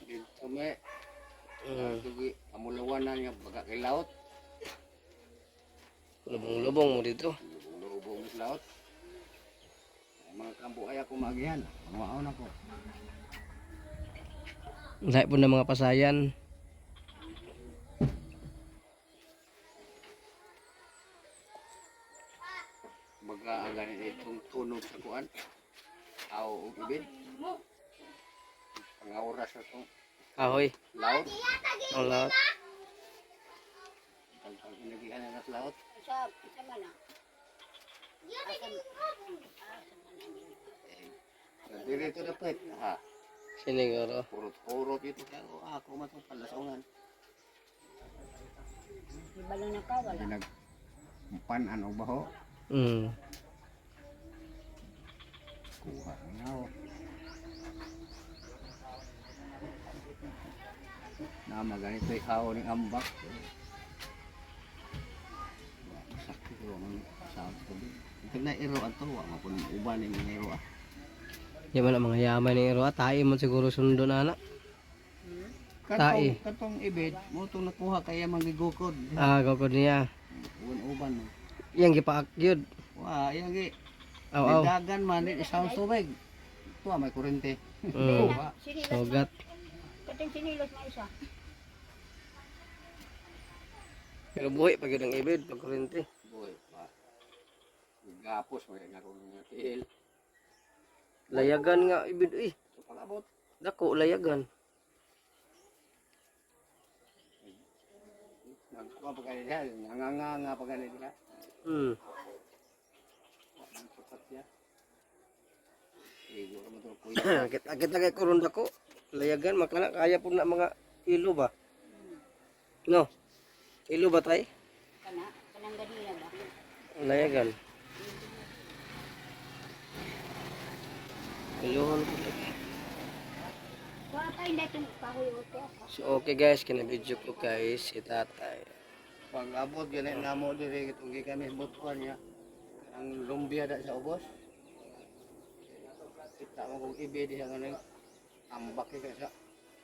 Dito may tugi amulawanan nga baga kay laut. Lubong-lubong mo dito. Lubong sa laut. Ay, mga kambo ay ako maagihan. Mawaon ako. Lahat po ng mga pasayan. Baga ang ganit itong tunog sa kuan. Aw ug ibid. Pangawra sa itong Kahoy. laut. Ang lahat. Ang inagihan na sa laut. Isa man na. Dito dapat. Ha. Siniguro. Purot-purot ito kaya ako matong palasongan. Di balo na ka wala. Panan o baho. Kuha nga o. ama ganito ikaw ng ambak. Sakit ko ang sa ko. Ito na iro ato wa mapun uban ning iro. Di man ang mga yaman ni Iro. Tayo mo siguro sundo na anak. Tai. Katong ibid mo tong nakuha kaya magigukod. Ah, gagod niya. Uban. Yang gipaak yun. Wa yang gi Aw, aw. dagan man ni isang tubig. Tuwa may kurente. Mm. Wa. Sinilas Sogat. Kating sinilas na isa. Pero buhay pag yun ang ibid, pag kurente. Boy pa. Gapos mo nga kung tiil. Layagan nga ibid. Uy, So palabot. dako, layagan. Nagkuha pa kanila, nanganganga pa kanila. Hmm. Sukat siya. Siguro mo ito kuya. Kita kay kurun dako. Layagan, makana kaya po na mga kilo ba? No? Kilo ba tay? Kanang ganila ba? Layagan. Kilohon po lagi. Wala pa hindi itong kahoy ote. So okay guys, kinabidyo ko guys si tatay. Pag abot ganit na mo diri itong kami butuan niya. Ang lumbia da sa ubos. Kita mo kung ibe diha nga ambak ka sa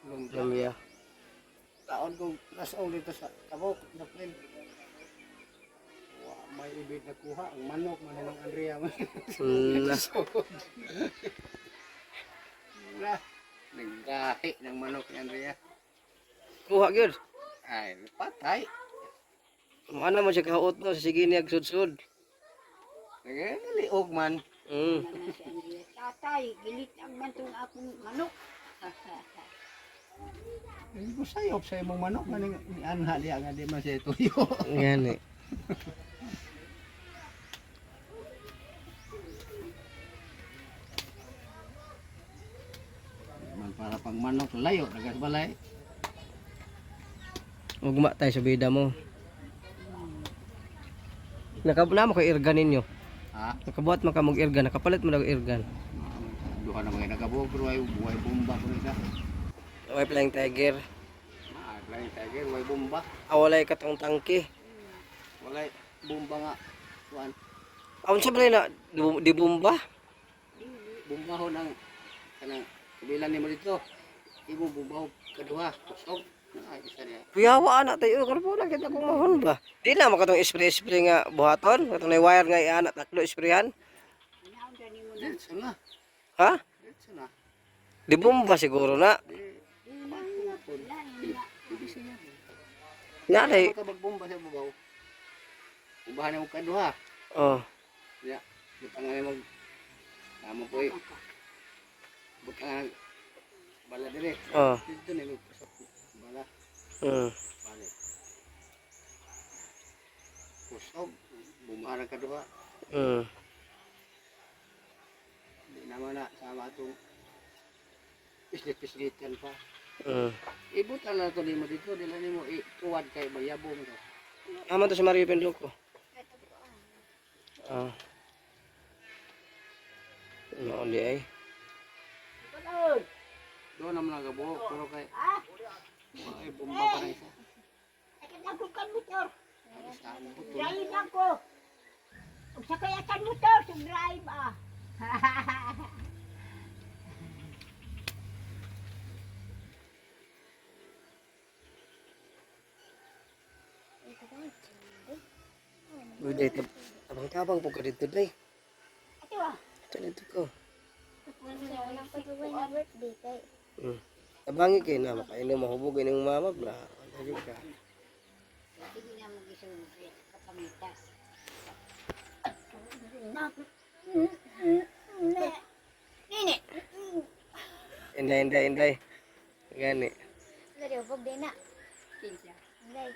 lumbia. Lumbia. Taon kong nasaw dito sa kabok na plin. Wa may ibig na kuha ang manok man ng Andrea man. Na naggahi ng manok ni Andrea. Kuha gyud. Ay, patay. Ano mo siya kahuot no, sige niya sudsud. Nagaliog man. Mm. Ano si Andrea? Tatay, gilit ang mantong akong manok. Hindi ko sayop sa imong manok man ni anha diya nga di man siya tuyo. Yan eh. Man para pang manok layo dagas balay. Ugma tayo sa bida mo. Nakabuna mo kay irgan ninyo. Ha? Nakabuhat man ka mong irgan, nakapalit mo na irgan. Duha na mga nagabuog pero ay buhay bomba ko nila. Way flying tiger. Ah, lain tiger, way bomba. Awalay katong tangke. Walay bomba nga. Kuan. Aun sa balay na di bomba. Bumbaho ng kanang kabilang nimo dito. Imo bumbaho kaduha. Kusog. Ay, isa niya. Kuyawa anak tayo, karbo na kita kung mahon ba. Di na mo katong spray nga buhaton, katong na wire nga iana taklo sprayan. Diretso na. Ha? Diretso na. Di bomba siguro na. Nalay. Ka magbomba sa bubaw. Bumbahan mo kaduha. Oh. Ya. Butang mag tama po eh. Butang bala dire. Oh. Dito na mo pasok. Bala. Balik. Kusog. Bumbahan kaduha. Di naman na sama itong pislit-pislitan pa. Ibutan na ito nimo dito. Dila nimo ituwad kay bayabo mo to. Aman to si Mario Penloco. Ah. Noon di ay. Doon naman nagabuhok. Pero kay ay bomba pa na isa. Ako kan motor. Sa buto. Drive ako. Ug sa kaya kan motor, sa drive ah. Uy, day, tabang-tabang po ka dito, day. Ito ah. Ito dito ko. Walang patuloy na birthday kay. Tabangi kayo na, makainom, mahubog ng mama, bra. Dali ka. Sige na mag-isunod kapamita. Nini. Inday. Gani. Dari ubog din na. Kinsa. Inday.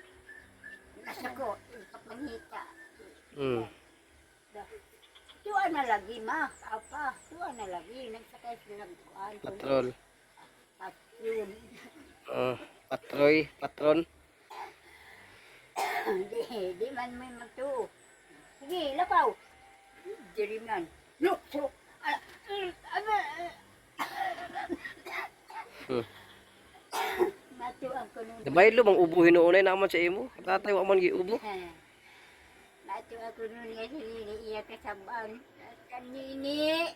Nasa ko, kapamita. Tuwa na lagi ma. Apa, tuwa na lagi. Nagsakay sila ng kuhan. Patrol. Yun. Patron. Di man may magtuo. Sige, lapaw. Diriman. No, so, matuang ko nun Dabaylo mang ubo hinuunay naman sa imo. Tatay wa man giubo. Nato ako nun nga sinini iya kasabang. Kanini.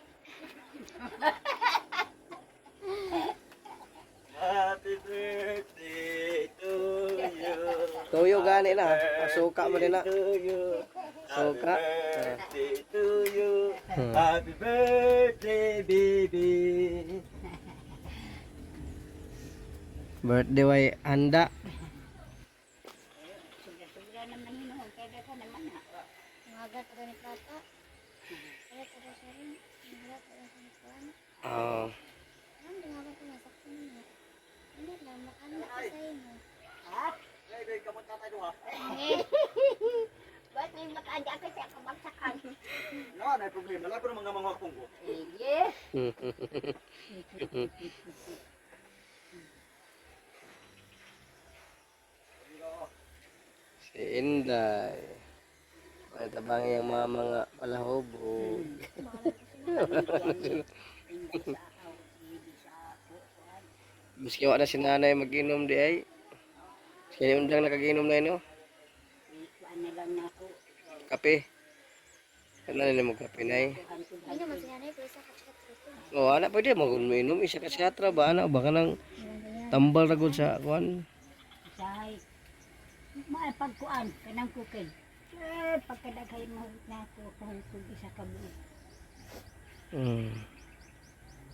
Happy birthday to you. Tuyo gani na. Suka mo din na. To you. Suka. Birthday to you. Happy birthday, baby. Birthday way handa. Sobra-sobra naman hinuon. Kaya ka naman ha. Mga taga ni Plata. Kaya taga siya rin. Mga taga sa Nikuan. Oh. Ang mga taga nasaktan mo. Hindi lang, makanak ka sa inyo. Ba't may makaanda ka siya kabagsakan? No, na problema. Wala ko ng mga manghapong ko. Sige. Si Inday. May tabang yung mga palahubog. Miski wala si nanay mag-inom di ay. Kaya undang nakaginom na ino. Kuan na lang na ako. Kape. Kailan nila mo kape na eh. Hindi naman siya na pero sa kachat-chat. O anak pwede mag-inom. Isa ka siyatra ba anak? Baka nang tambal ragod sa kuan. Sahay. Pagkuan, kanang kukay. Pagkadagay mo na ako, kahukog isa ka buo.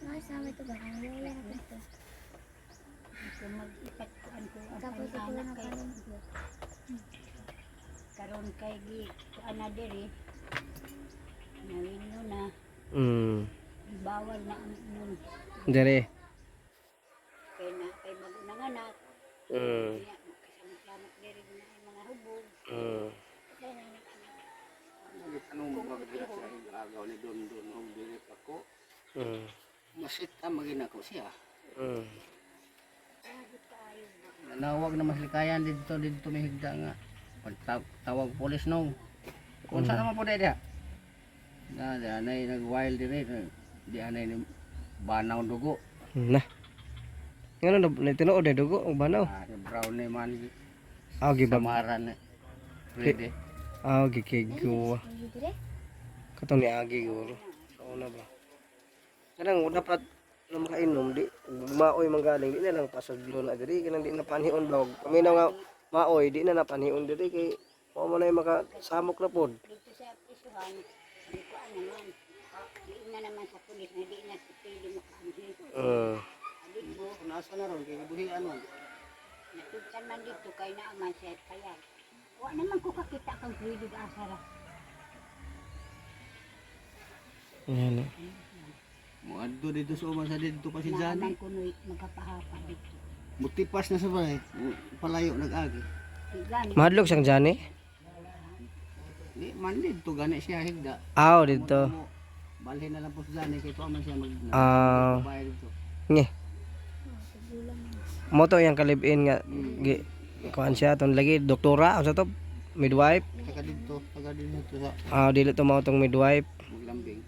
Nakasama ito ba? Ang lola na ito. Ito mag-ipatkuan ko ang Tapos ito anak lang kay karon. karon kay gi kuan na diri. Nawin na, bawal na ang inom. Dere. Kay magunang anak. Mm. Kaya makasama-sama diri na ang mga hubog. Ano mo ba siya agaw ni Don og dili ako. Masit magina ko siya. Nanawag na maslikayan dito may higda nga. Pagtawag polis no. Kung saan naman po dia? Na anay nag-wild dire. Di anay ni banaw dugo. Nah. Ngano na tinuod na dugo ang banaw. Si brown ni man Ah gibab. samaran. Pwede. Ah gikigo. Hindi dire. Katong ni agi guro. Oo na ba. Kanang dapat na makainom di maoy manggaling di na lang pasaglo na diri kanang di na panhion daw. Paminaw nga maoy di na napanhion diri kay mo na makasamok na pod. Dito sa prisuhan, di kuan naman. Di na naman sa pulis na di na pwede makaanhin. Adik mo, Nasa na ron kay buhi ano. natugtan man dito kay naaman siya kaya. Wa naman ko kakita kang pwede asara. Yan. Mo adto dito sa uma sa dito pa si Naaman Johnny. ko nuy magkapahapa dito. Mutipas na sa bay. Palayo nag-agi. Igani, Madlog siyang Johnny. Di man dito gani siya higda. Aw dito. Balhin na lang po si Johnny kay tuwa man siya mag bayad dito. Nge. Mo to yang kalibin nga gi kuan siya ton lagi doktora unsa to midwife. Taga dito sa Ah dili to mao tong midwife. Maglambing.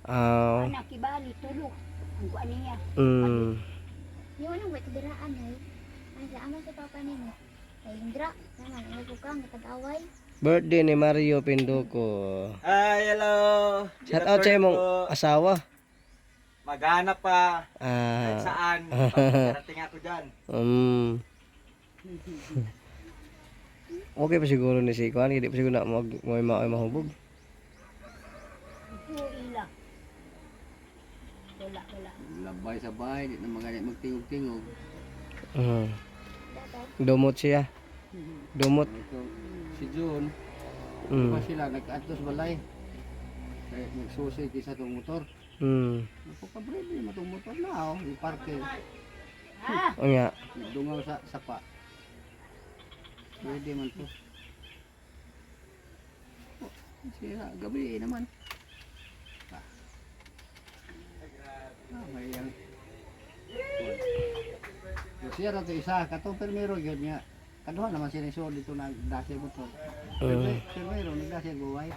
Ah anak kibali tulog. Ang kuan niya. Yung anong wet diraan ay. Ang sama sa papa nimo. Kay Indra, naman ang bukang katag-away. birthday ni Mario Pinduco. Hi, hello. Shout out sa imong asawa. Maghanap pa. Kahit Ah saan. Pagkarating ako dyan. Okay pa siguro ni si Kuan, hindi pa siguro na may mahubog. Ila. Wala. Labay sa bahay, di na magani magtingog-tingog. Dumot siya. Dumot. Ito, si June, pa sila nag-atos balay. Kaya nagsusi kisa tong motor. Napakabrede mo tong motor na, oh. I-parking. O nga. Dungaw sa sapa. Pwede man to. Oh, sira, gabi naman. May yan. Siya ra to isa, katong permero gyud niya. Kaduha naman siya ni so dito na dasi motor. Permero ni dasi guway.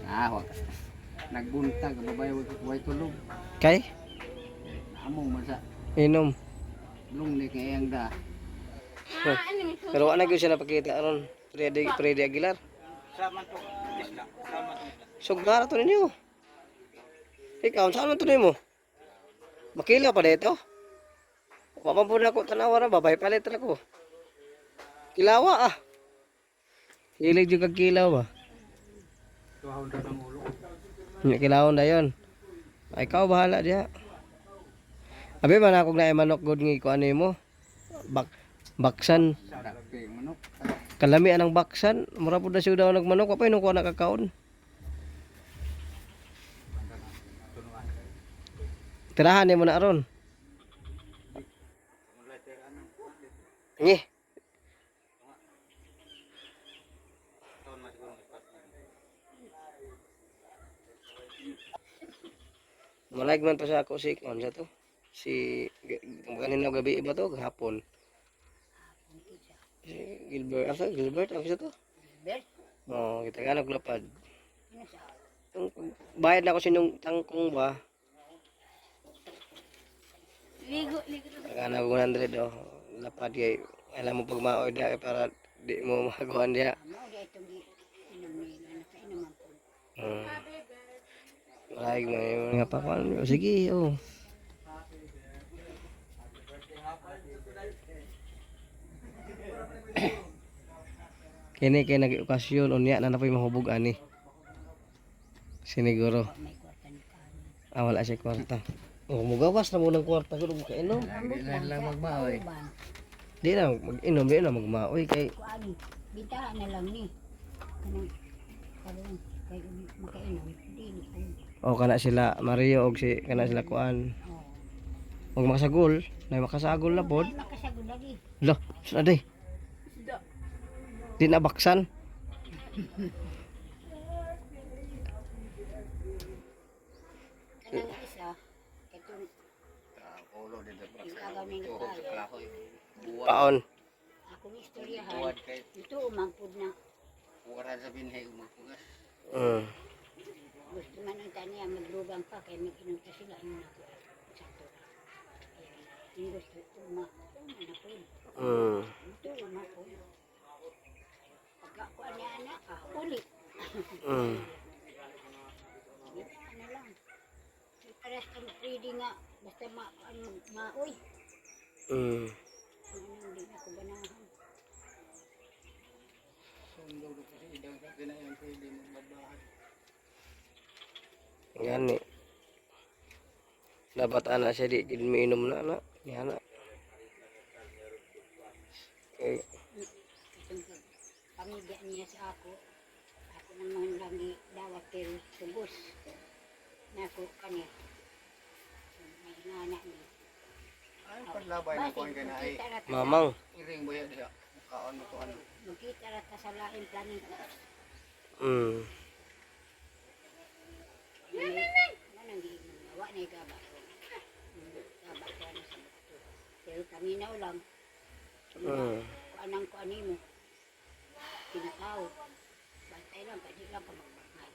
Wag. Nagbuntag babae way tulog. Kay Among man sa inom. lung ni kay ang da. Ano may Pero wala gyud siya napakita aron. Freddy Aguilar. Sama to. Isla. Sama to. Sugara to ninyo. Ikaw, saan man to nimo? Makilaw pa dito? Wa man pud ako tanawa ra, babay palit ra ko. Kilawa ah. Hilig jud kag kilaw ba? Tuhawon ra ng ulo. Hindi kilawon dayon. Ay, ikaw bahala diha. Abi man akong naay manok god ngi ko ano mo. Baksan. Dagpi manok. Kalami anang baksan, mura pud na siya daw nagmanok, pa nung ko nakakaon. Tirahan ni mo na aron. Ngi. Malag man pa sa ako si kon sa to. Si kanina gabi ba to gahapon. Si Gilbert, asa Gilbert ang sa to? Bert, Oh, kita ka naglapad. ano sa Bayad na ako sinyong tangkong ba? ligo to. Nagana ko 100 oh. Lapad kay alam mo pag maoy diha para di mo magawan diha. mo di itong inom nila nakainom ang po. Malayag mo yung mga pakuan. Sige, oh. Kini kay nag-okasyon unya na napoy mahubog ani. Siniguro. May kwarta ni Karen. Ah, wala siya kwarta. Oh, mugawas na mo ng kwarta ko kainom. Lang magbaoy. Di na mag-inom, di na magmaoy kay Kuan, bitahan na lang ni. Kanang karon kay makainom dili ko. o kana sila Mario og si kana sila kuan. Og makasagol, na makasagol na pod. Ay makasagod lagi. Lo, saan day? Di na baksan. Kanang isa katong Ulo dito. igagaw ni kaya. Kahoy. Buwan. Paon. Akong istoryahan. Buwan kay Ito umangpod na wala sa binhay umagpugas. gusto man ang taniya maglugang pa kay mag-inom ta sila yun ako. Sakto. Yung gusto uma na po. Ito uma po. Pagka ko niya anak ulit. Ano lang. Pares kang pwede nga basta maoy. Ano hindi na ko ganahan. Sundo ko kasi idang sa kinayan pwede magbabahan. Gani. Dapat anak siya di gid miinom na na. Yan na. Eh, Itong pamilya niya sa ako naman lagi dawat pero tubos na ako kanya may nana ni Ay padlabay na ko kay na ay mamang. iring boya diha. Kaon mo to ano. magkita ra ta sa lain planin ko manang di wa na gaba ko gaba ko ano sa bato pero kami na lang anang ko animo tinatao bantay lang kadi lang ka magbangay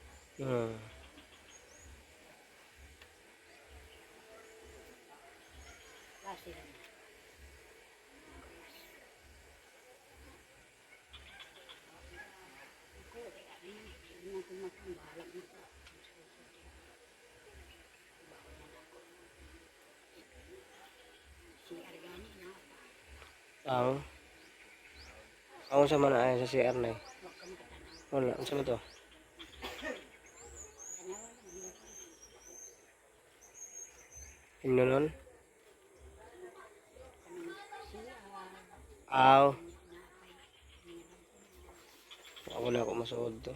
kasi lang ako hindi na kumakang bahala na ka si Argani na Ang Ang sa man ay sa CR na. wag ka makatanaw Wala, unsa man to? tanawa lang Himno nun? siya Aw. Ako na ako masuod to.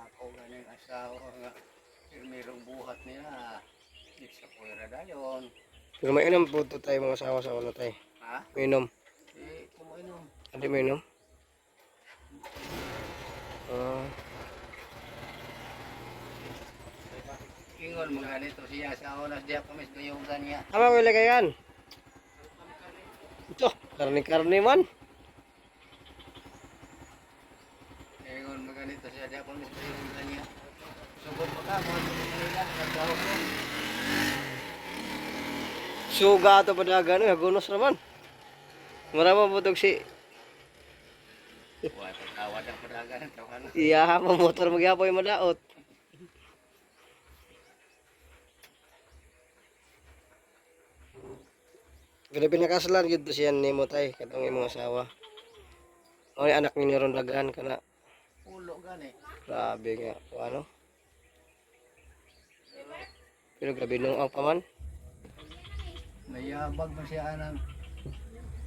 Ako ganing asawa nga merong buhat nila. Di sa puwera dayon. Pero may inom po to tayo mga asawa sa ulo tayo. Ha? May inom. Kumainom. Adi may inom? Ingon mga nito siya sa oras diya kamis gayugan niya. Ama wala kayan. Ito, karni-karni man. Ingon mga nito siya siya, di ako nagsasabi niya. Sugod pa ka, mga Manila, nagtrabaho ko. Suga ato padagan hagunos naman. Marama butog si Wah, tawad ang padagan, tawanan. iya mo motor magyapoy madaot. Grabe pinakasalan gyud to siya nimo tay katong imong asawa. O ni anak ninyo ron daghan kana. Ulo gani. Grabe nga ano. Pero grabe nung ang paman. Nayabag man siya ng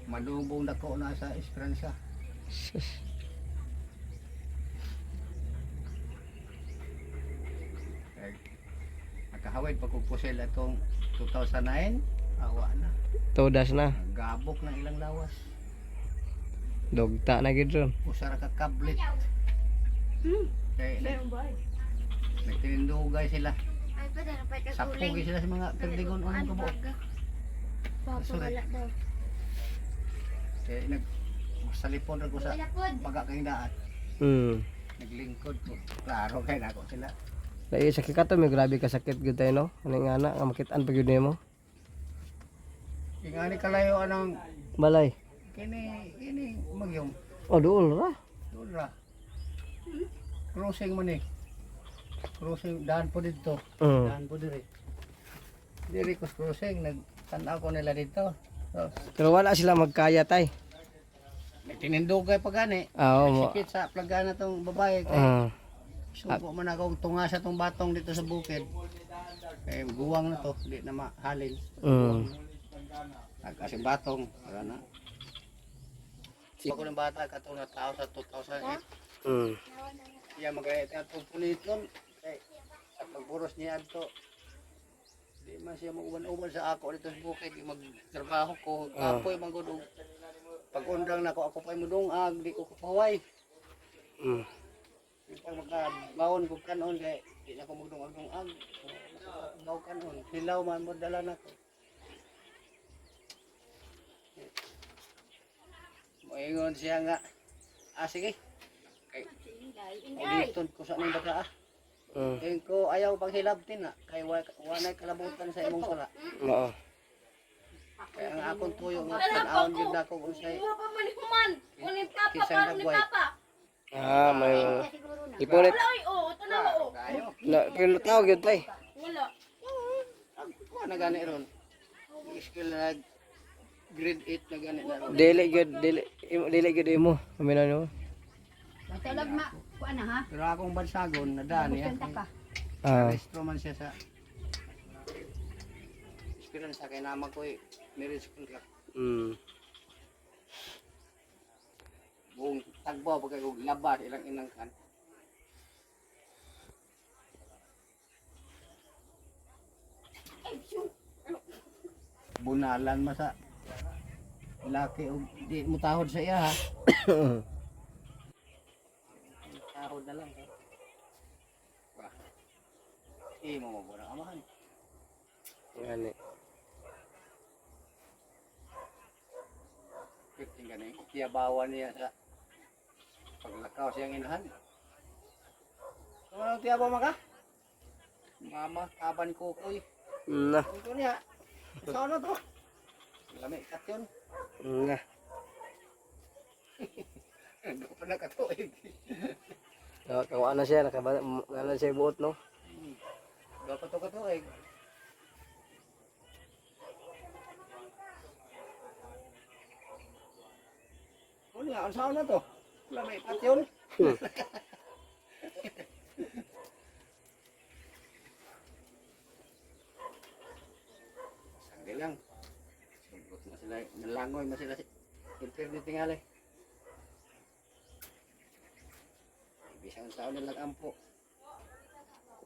madubong dako na sa Esperanza. Nakahawid pagkupusil atong 2009, awa na. Todas na. Gabok ng ilang lawas. Dogta na gid ron. Usara ka kablit. Kaya nagtinindugay sila. Ay, pa dahil pa Sapugi sila sa mga perdigon o ng kabok. Papawala daw. Kaya salipon rin ko sa pagkakaindaan. Naglingkod ko. Klaro kaya na ako sila. Dahil sakit ka to, may grabe ka sakit gud tayo no. Ano nga na, ang makitaan pa gud nimo. Ingani kalayo anong Balay. kini magyong. Oh, dool ra. Doon ra. Crossing man eh. Crossing, daan po dito. Daan po diri. Diri ko crossing, nagtanaw ko nila dito. So, Pero wala sila magkaya tay. may tinindugay pa gani. Oo mo. Sikit sa plagana tong babae. Kaya suko man akong tunga sa tong batong dito sa bukid. Kaya guwang na to, di na mahalin. Kasi batong, wala na. Ako ng bata, katong na tao sa 2008. Iya magayat atong puliton. Kaya sa pagburos niya to, di man siya mag-uban-uban sa ako dito sa bukid. Magtrabaho ko, kapoy manggudog. Pag-undang na ako pa'y mudungag, di ko kapaway. Pag magkabawon ko kanon, kaya di na ako magdungag-dungag. Baw kanon, hilaw man mo dala na ko. Moingon siya nga, sige. Kay uliton ko sa nang bata Kaya ko ayaw paghilabtin na, kay wanay kalabutan sa imong sala. Oo. Kaya ang akong tuyo nga tanawon gyud nako unsay Iwa pa man human. Kunin papa, Kisang paano ni nagway. papa? May ipunit. Wala oy, oh, ito na oh. kayo. Pero tawag yun tay. Wala. Kuha na gani ron. Skill na grade 8 na gani na ron. Dili gud imo. Amina nimo. Matalag ma, kuan na ha? Pero akong bansagon na dani ha. Kanta ka. Restro man siya sa experience sa kay naman ko marriage contract. Buong tagbaw pagka kong labar ilang inangkan. Bunalan mo sa laki o di mo tahod sa iya ha. Tahod na lang ha. Bah. Mo mabura amahan. Ngani. Piting gani. Tiyabawan niya sa paglakaw siyang inahan. Ano tiyabaw maka? Mama, kaban kukoy. Na. Ito niya. Sa ano to? Lami kat yun. Na. Hindi ko pa nakatuig. Kawa na siya, nakabala siya buot no. Dapat to katuig. Ano niya? Ang saan na to? Lami kat yun. Sanggi lang. Sugot na sila. Nalangoy na sila. Internet tingali. Bisang taon na lang ampo.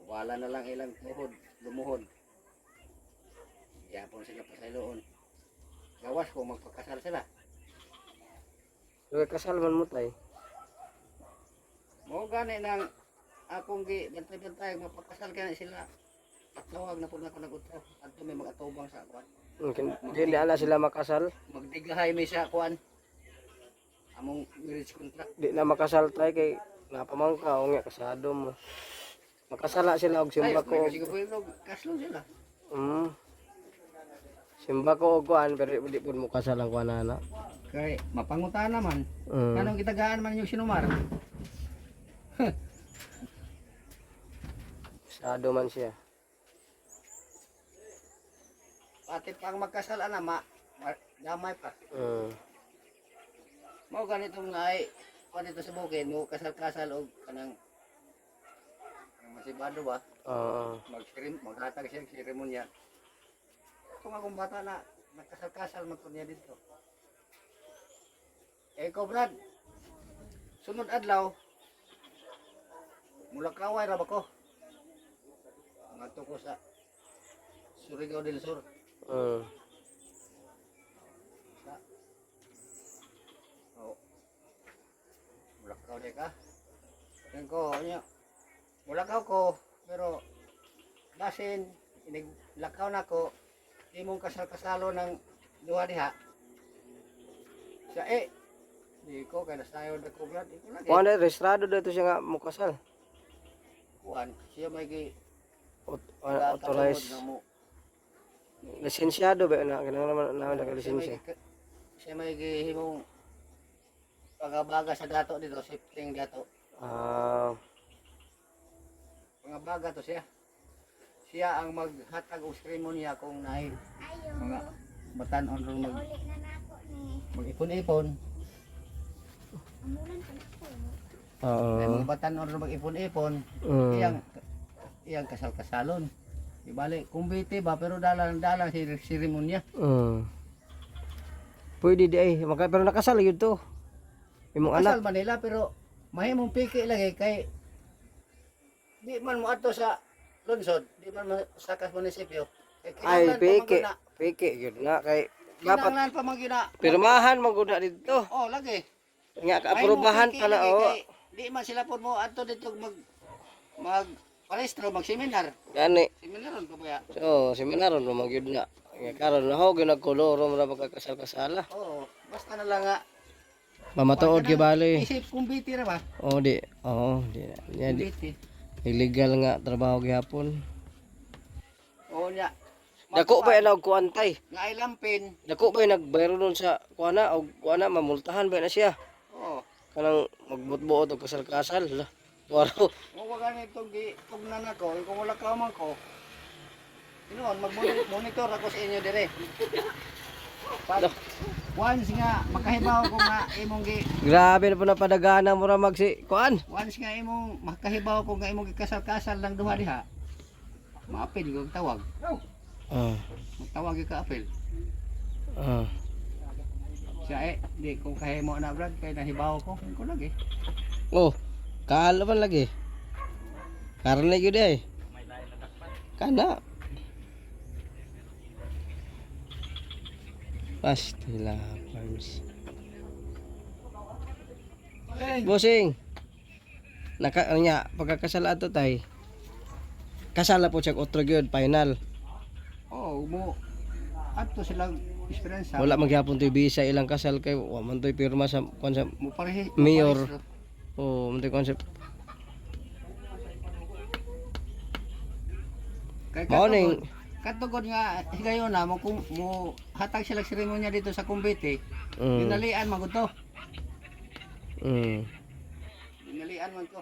Wala na lang ilang tuhod, lumuhod. Yapon sila pa sa iloon. Gawas ko magpakasal sila. Pero kasal man mo tay. Mo gani nang akong bantay-bantay mapakasal kaya sila. Tawag na po na ko nag-utro. Adto may mag-atubang sa kuan. Hindi ala sila makasal. Magdigahay may sa kuan. Among marriage contract. Di na makasal tay kay napamangka o nga kasado mo. Makasala sila og simba ko. Kasi ko kaslo sila. Simba ko og kuan pero di pud mo kasal ang kuan ana. Kay mapangutan naman. Mm. Kanong gitagaan man yung sinumar. Kasado man siya. Pati pang magkasal ana damay pa. Mao ganitong ay kuan dito sa bukid mo kasal-kasal og kanang masibado ba? Oo. Maghatag siya ng seremonya. Kung akong bata na nagkasal-kasal magkunya dito. Eh ikaw Brad, sunod adlaw, mula kaway ra ba ko? Ngadto ko sa Surigao del Sur. Sa Mulakaw di ka? Yan ko, niya. Mulakaw ko, pero basin, iniglakaw na ko, di mong kasal-kasalo ng duha diha. Siya di ko, kaya nasayo na ko Brad, di ko lagi. Kuan registrado dito siya nga mo kasal. Kuan, siya may Authorized. Lisensyado ba na kanang naman naka-lisensya. Siya may gihimong pagabaga sa dato dito, sifting dato. Pangabaga to siya. Siya ang maghatag og seremonya kung naay mga batan-on ron Ulit na nako ni. mag-ipon-ipon. Amulan ka na ko. May Oo. mga batan-on ron mag-ipon-ipon. Iyang kasal-kasalon. Di bali, kumbite ba pero dalang si seremonya. Pwede di ay pero nakasal yun to. Imong Kasal anak. man nila pero mahimong piki lagi kay di man mo ato sa lungsod, di man mo sa kas munisipyo. Ay peke. Peke yun nga kay dapat Kinanglan pa man gina. pirmahan man gud na dito. Oh, lagi. Nga kaaprobahan Mahimong piki pala lagi o. kay di man sila pod mo ato dito mag parehistro, mag-seminar. Gani. Seminaron pa ba? So, seminaron mo magyud na. Nga karon na ho ginagkoloro mo na magkakasal-kasala. Oo, basta na lang nga. Mamatuod kay bali. Isip kumbiti ra ba? Oh di. Oo, di. Nya di. Kumbiti. Illegal nga trabaho gyapon. Oo niya. Dako ba na og kuantay? Nga ay lampin. Dako ba nagbayro nun sa kuana og kuana mamultahan ba na siya? Oo. Kanang magbutbuot og kasal-kasal. Waro. Kung wala nitong tugnan ako, kung wala ka man ko, inoon, mag-monitor ako sa inyo dire. Pag once nga makahibaw ko nga imong Grabe na po na padagana mo ra magsi kuan. once nga imong makahibaw ko nga imong kasal-kasal lang duha diha. Maapil ko tawag. Magtawag ka apil. Siya di kung kahimo na Brad kay nahibaw ko lagi. Oh, kaalo man lagi. Karon na gyud ay. Kana. Pastila farms. Bossing. Naka nya pagkakasal ato tay. Kasala po siya otro gyud final. Oh, mo ato silang experience. Wala magyapon toy bisa ilang kasal kay wa man toy pirma sa kon sa Mo parehi. Mayor. Oh, man toy concept. Kay Morning. katugod nga higayon na mo hatag sila seremonya dito sa Kumbite. Dinalian man gud to. Dinalian man to.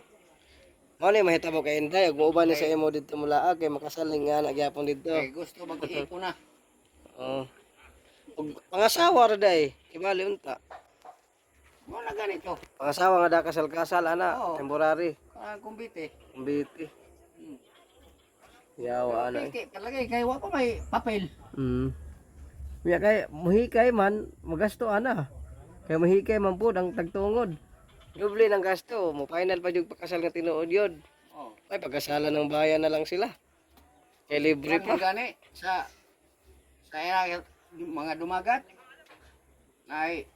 Mao ni mahitabo kay Inday ug muuban ni sa imo dito mula kay makasal nga nagyapon dito. Kay gusto mag-iipon na. Oh. Ug pangasawa ra day, kibali unta. Mo na ganito. Pangasawa nga da kasal-kasal ana, Oo. temporary. Kumbite. Kumbiti. Yawa ana. Piki palagi kay wa pa may papel. Kaya kay muhikay man magasto ana. Kay muhikay man pud ang tagtungod. Doble ng gasto, mo final pa jud pakasal nga tinuod yun. Oh. Ay pagkasalan ng bayan na lang sila. Kay libre Libre pa. gani sa mga dumagat ay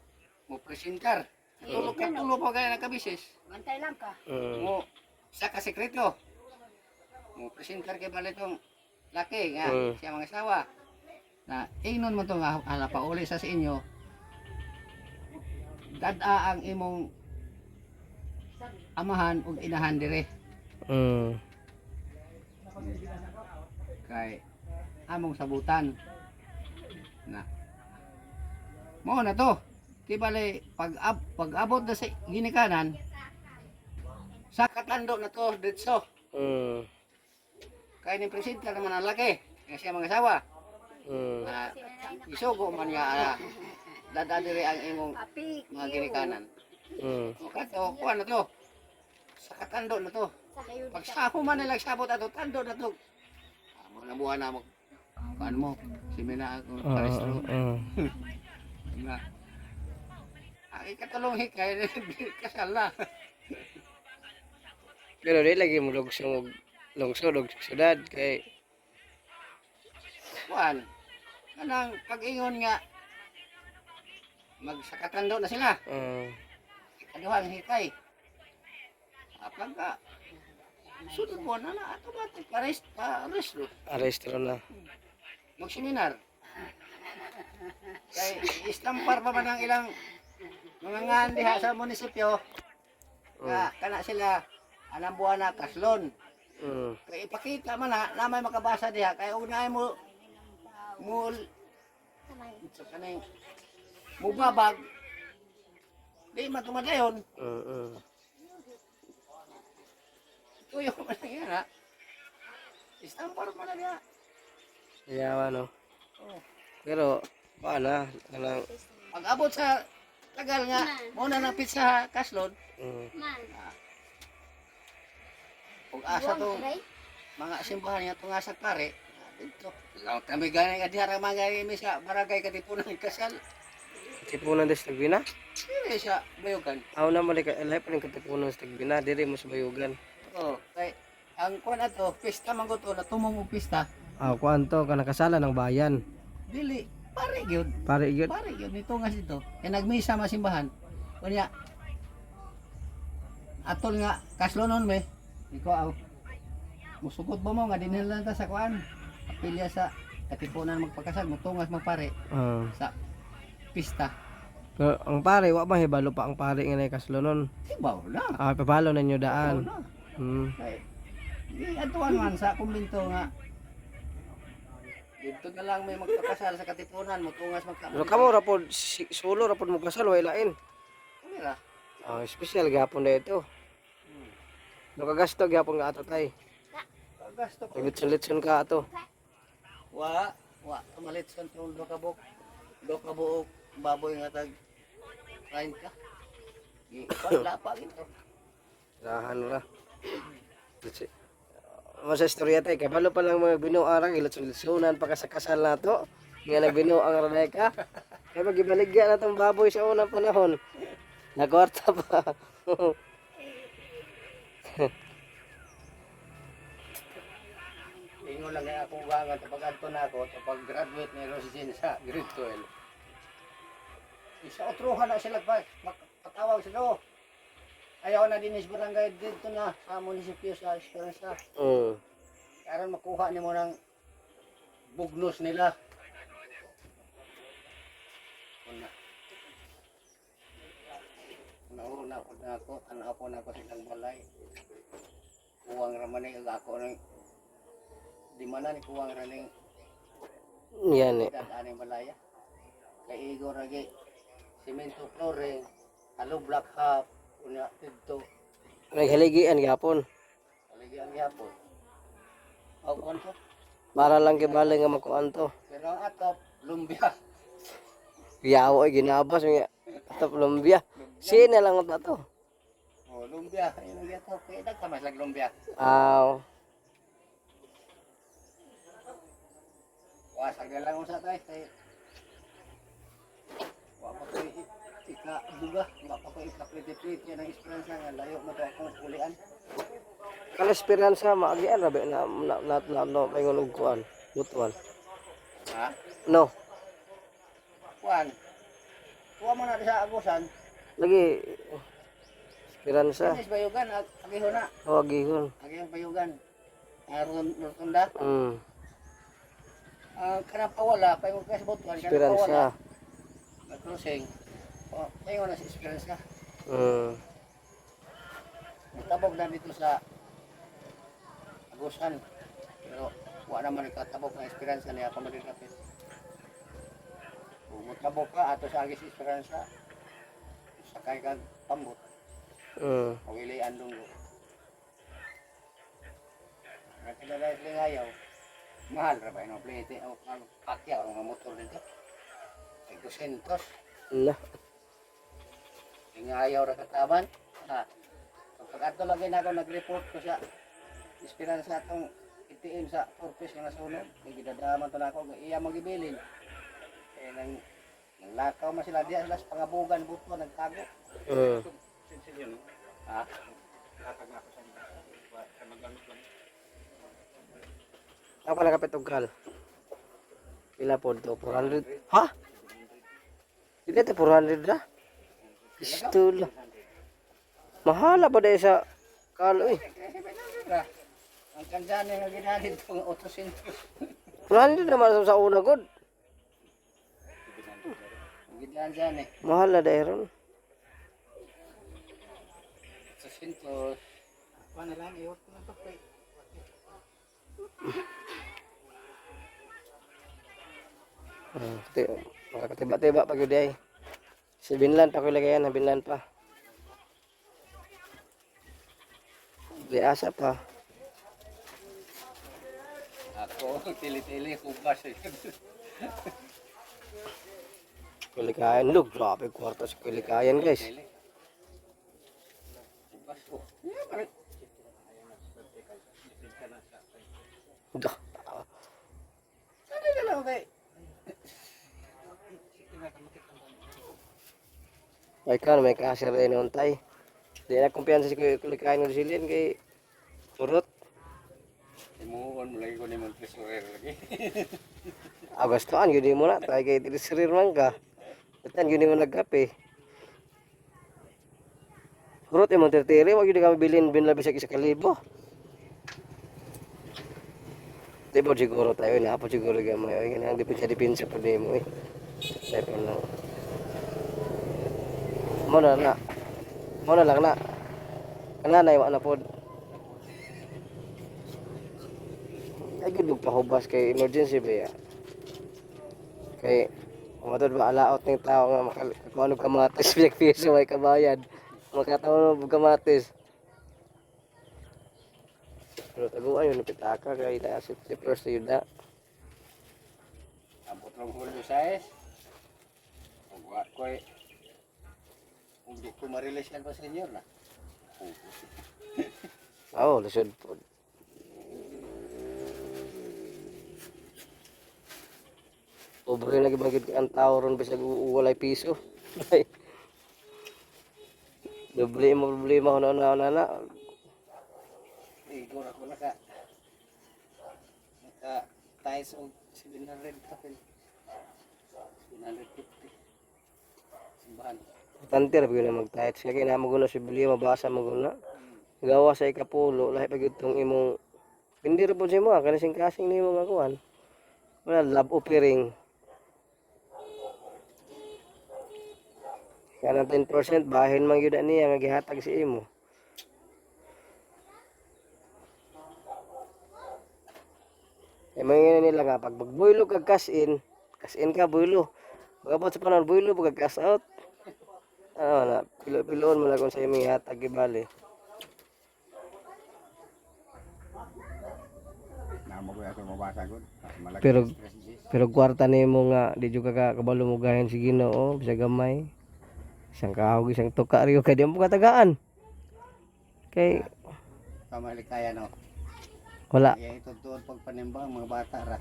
mo presentar. Tulo pa gani nakabisis. Bantay lang ka. Mo sa kasekreto. Mo presentar kay balitong laki nga siya mga asawa. Na ingnon mo to nga ala pa uli sa inyo. Dada ang imong amahan ug inahan dire. Mm. Kay among sabutan na mo na to tibali pag abot na sa ginikanan sa katando na to ditso Mm. kay ni presidente naman ang laki nga siya mga asawa Mm. na isugo man niya dadadiri ang imong mga ginikanan Mm. o kato kuha na to sa katando na to pag saho man nila sabot ato tando na to mga buwan na mo kuan mo simina ako paristro na ay katulong hikay kasal na Pero di lagi mo lungsod og syudad kay kuan kanang pag-ingon nga magsakatando na sila kaduhang hikay pagka sunod mo na automatic parestro arestro na. magseminar kay istampar pa man ang ilang mga ngan diha sa munisipyo nga kana sila anang buwan na kaslon Mm. kay ipakita man na may makabasa diha kay unay mo so kanay mubabag di matumadayon Mm. tuyo man na yan ha istampar man na diha Yawa no. oh. Pero paano kanang pag abot sa tagal nga muna na pizza kaslon Man. ug asa to mga simbahan nga tunga sa pare dito lang kami gani nga diha ra mga sa barangay Katipunan kasal Katipunan des Tagbina? dili siya bayogan Aw na mali ka lahi pa ning Katipunan sa Tagbina diri mo sa Bayugan. oh kay ang kuan ato pista man to na tumong og pista Aw kuan to kanang kasalan ng bayan. dili pare gyud Pare gyud. pare gyud nito nga dito kay nagmisa masimbahan kunya atol nga kaslonon me iko aw musugod ba mo nga dinhel lang ta sa kuan apilya sa Katipunan magpakasal mutungas magpare sa pista Pero ang pare wa mahibalo pa ang pare nga nay kaslonon. ibaw na Papalo na nyo ibaw daan. na kay di atuan man sa kumbento nga dito na lang may magpakasal sa Katipunan mutungas Pero kamo ra pod solo ra pod mo kasal way lain. Kamera. Special gyapon na ito. Nakagasto gyapon nga ato tay. Gasto ko. Litson-litson ka ato. Wa tumalit sa do ka buok baboy nga tag 30 ka. Wala pa gito. Rahan ra. Masa istorya tay kay balo pa lang mga binuarang ilitson-litsonan pa sa kasal nato. Nga nagbinuang ra ka. Kay magibaligya na tong baboy sa unang panahon. Nagwarta pa. Ingon lang ako gangan kapag adto na ako kapag graduate ni Rosin sa grade 12. Isa otruhan na sila patawag sila. Ayaw na din is barangay dito na sa munisipyo sa Esperanza. Karon makuha nimo ng bugnos nila. Una po na ako, tanaw po na ako sa ilang balay. Kuwang raman ay ako ng di mana ni kuwang raning Yan eh. dadaaning balaya. Kay Igor lagi simento flooring, halo black half, una dito. Naghaligian gyapon. Lagi ang yapon. Aw konto. Para lang kibala nga makuan to. Pero ang atop lumbia. Yawo ay ginabas nga atop lumbia. Sina lang ang to. Oh, lumbia, ayun ang yato. Kaya nagkamas lang lumbia. Aw. Wasag na lang sa tayo. Wa pa ko ika-buga. Wa pa ko ika-plite-plite yan ang esperanza nga layo mo to akong ulian. Kala esperansa maagian rabi na no paingon og kuan. Butuan. Ha? No. Kuan. Kuha mo na sa agusan. Lagi esperansa. Kinis bayugan at agihon na. Wagihon. Agihon bayugan. Rotunda. Kanang pawala, paingon ka sa butuan. Esperansa. Nag-crossing. Paingon na sa esperanza. Tabog na dito sa Agusan. Pero wala naman ikatabog ng esperansa niya ako magkakapit. Kung mutabog ka, ato sa Agis Esperanza, sakay kang pambot, o ili andong ko. Nakilala sila ngayaw, mahal ra ba yung plete o pakya o mga motor dito? Ay 200. Na. Ngayaw ra kataban. Pag ato lagi na ako nag-report ko sa Esperanza atong itiim sa purpose nga nasunog, may gidadaman to na ako, iya magibilin. Eh, nang man sila diya, sila sa pangabugan, buto, nagtago. Ha? Ako pala kapit og kal. Pila po to? 400. Ha? Hindi ito 400 na? Pistol. Mahala ba dahil sa kal, uy? Ang kanjani nga ginanid itong 800. 400 naman sa una, god. Ang ginanjani, Mahal na dahil ron. 800. Paano lang, iwag ko ng pakay. Makakatiba-tiba pag yun ay. Si Binlan pa ko ilagay yan, Binlan pa. Di asa pa. Ako, tili-tili, kubas. Kulikayan, look, grabe kwarto sa kulikayan guys. Tili. Kubas ko. Dah. Ano na lang, okay? Ay kan may kasir rin untay. Di na kumpiyansa si kulikayan ng silin kay turut. Imuon mo lagi ko ni Montessori lagi. Agustuhan, yun mo na. Tayo kay tiriserir man ka. Betan, yun mo nagkape. Turut yung mga tiri, wag yun kami bilhin binlabis sa 1,000. Di ba siguro tayo, napo siguro gamay. Hindi pa siya dipinsa pa din mo eh. Tayo pa lang. Muna lang na. Kananay wa na pod. Ay gud pahubas kay emergency ba ya. Kay matod ba alaot ning tao nga makakuha og kamatis biyak piso may kabayad. Makataon og kamatis. Pero taguan yun pitaka kay dasit si first yun na. Abot lang hulyo size. Huwag ko eh. Hindi ko ma-release yan pa senior na. Oo, lisod po. Pobre lagi bagid ang tao ron bisag walay piso. Doble mo problema ko na. Igor ako naka ties og 700 kapil. 750. Simbahan. Tantir pag na magtahit. Sige na magulo si Bili, mabasa magulo. Gawa sa ikapulo, lahi pag itong imong hindi rin po siya mo, kasing-kasing na imong akuan. Wala, love offering. Kaya ng 10%, bahin man yun niya, nga gihatag si imo. Eh, mga nila nga, pag magbuilo kag cash in ka, builo. Pagkabot sa panon, builo, pag cash out. Ano na, piloon mo lang kung sa'yo may hatag, ibali. Namagoy ako mabasa ko. Pero kwarta nimo nga, di juga ka kabalo mo gayan si Ginoo, bisa gamay. Isang kahog, isang tuka, riyo kay di mo katagaan. Kay, Kamalikaya no. wala. Kaya ito doon pagpanimbang mga bata ra.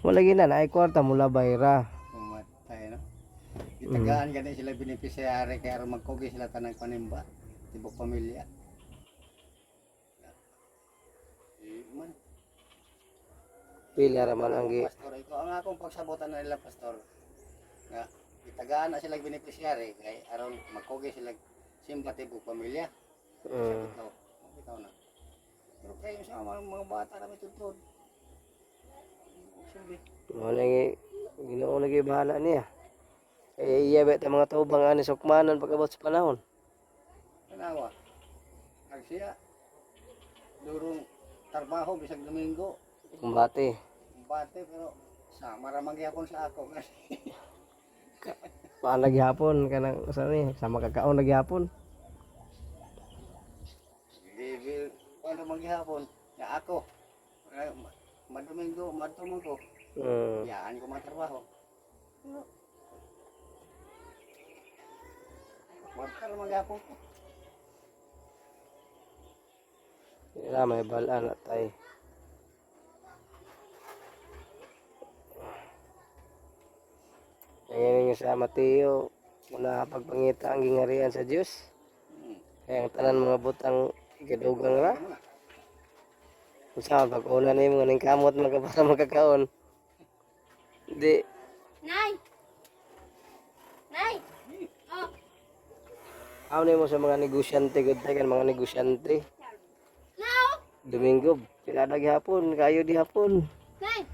Wala gina na ay kwarta mula bayra. Kumatay no. Itagaan gani sila beneficiary kaya aron magkugi sila tanang panimba. Tibok pamilya. Man, Pila raman ang gi. pastor ito ang akong pagsabotan na nila pastor. Nga itagaan na sila beneficiary kay aron magkugi sila simba tibok pamilya. Bitaw na. Pero kayo sa mga bata na may tutod. Sige. Wala gi Ginoo lagi bahala niya. Eh iya bet mga tubang ani sukmanan pagabot sa panahon. tanawa. Kag siya durong trabaho bisag Domingo, Kumbati. bate pero sa maramang gyapon sa ako kasi Paan naghihapon kanang sa ni sama kakaon naghihapon. Bibil ano maghapon ya ako. Madomingo, madtumong ko. Yaan ko matrabaho. Markar maghapon ko. Ila may balaan na tay. Ngayon nga sa Mateo, muna pagpangita ang gingarian sa Diyos. Kaya ang tanan mga butang ikadugang ra. Kung saan pag-una na yung mga kamot para magkakaon. Hindi. Nay! Nay! Oh, Ako na mo sa mga negosyante, good tayo kan mga negosyante. now! Domingo, pilada gihapon, kayo di hapon. Nay!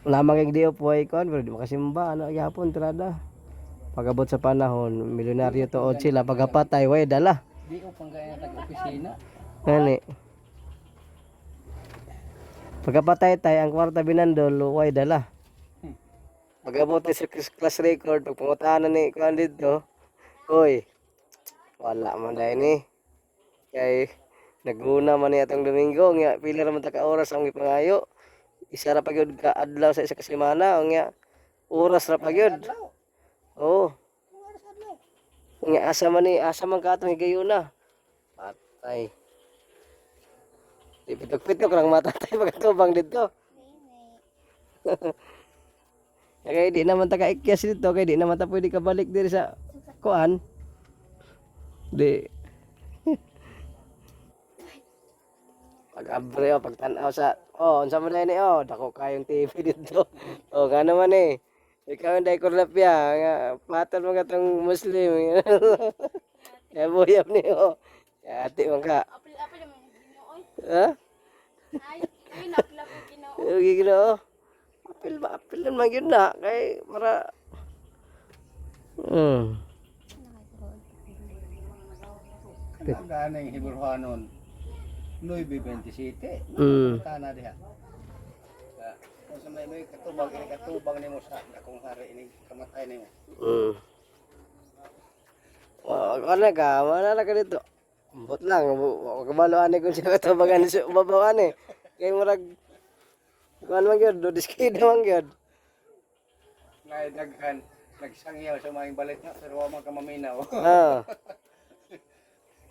Lamang kay diyo po ay kon, pero di makasimba, ano gihapon, tirada. Pagabot sa panahon, milyonaryo to od sila, pagapatay, way dala. Di ko panggaya tag-opisina. Ngani. Pagkapatay tayo, ang kwarta binandol, way dala. Pagabot tayo sa class record, pag pangutanan ni kuan dito, oy, wala man dahil ni. Kay, naguna man niya itong Domingo, nga, pila naman taka oras ang ipangayo. Isa ra pagyud ka adlaw sa isa ka semana, nga, oras ra pagyud. Oo. Nga, asa man ka itong higayuna. Patay. Di pitok-pitok lang matatay pagkatubang dito. Kaya di naman ta kaikyas dito, kaya di naman ta pwede kabalik diri sa kuan. Di. Pag-abre o, pagtanaw sa, unsa man ni, dako kayong TV dito. Nga naman ikaw ang kurlapya, nga, patol mo ka itong Muslim. Kaya buyam ni, Kaya ati mo ka. Apil-apil naman yung ginooy. Ha? Nay, ayun, apil-apil ginoo. Yung ginoo. Apil naman yun na. Kaya para... Kanang yung Hiburhanon, 9:27. Mm. Tana diha. Kung sa may katubang nimo sa akong hari ini kamatay nimo. Wala ka. Wala ka dito. Ambot lang. Huwag kabaloan kung sino katubagan sa umabawan Kaya marag... Kuhan man yun. Diskida man yun. Naidaghan, nagsangyaw sa mga balit na pero wa man ka maminaw.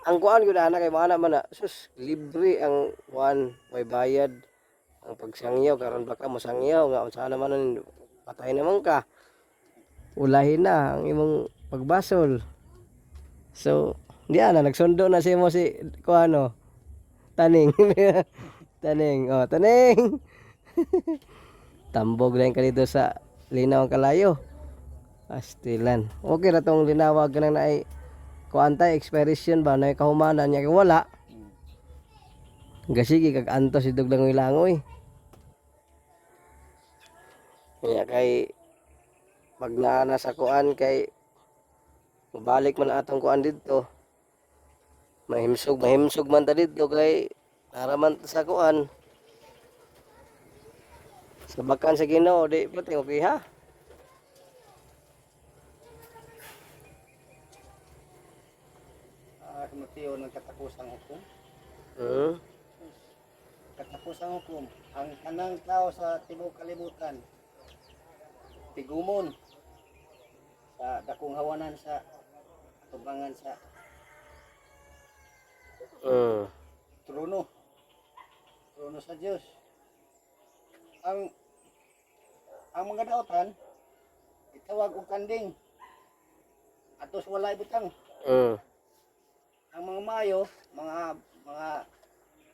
Ang kuhan yun anak kay mga anak man na. Sus, libre ang kuhan. May bayad. Ang pagsangyaw. Karon baka mo sangyaw. Nga saan naman nun. Patay naman ka. Ulahin na ang imong pagbasol. So, di na. Nagsundo na siya mo si kuhan Taning. Taning. Taning. Tambog lang ka dito sa linaw ang kalayo. Astilan. Okay na tong linawag ka nang naay kuantay expiration ba na kahumanan niya kay wala. Gasigi kag anto si duglang ilangoy. Kaya kay pag naana sa kuan kay mabalik man atong kuan dito. Mahimsog man ta dito kay naraman ta sa kuan. Sa bakan sa Ginoo di pati okay ha. Mateo ng katapusang hukom. Hmm. Katapusang hukom. Ang kanang tao sa tibuok kalibutan tigumon sa dakong hawanan sa tubangan sa trono sa Dios. Ang mga daotan itawag og kanding atos walay butang. Ang mga mayo, mga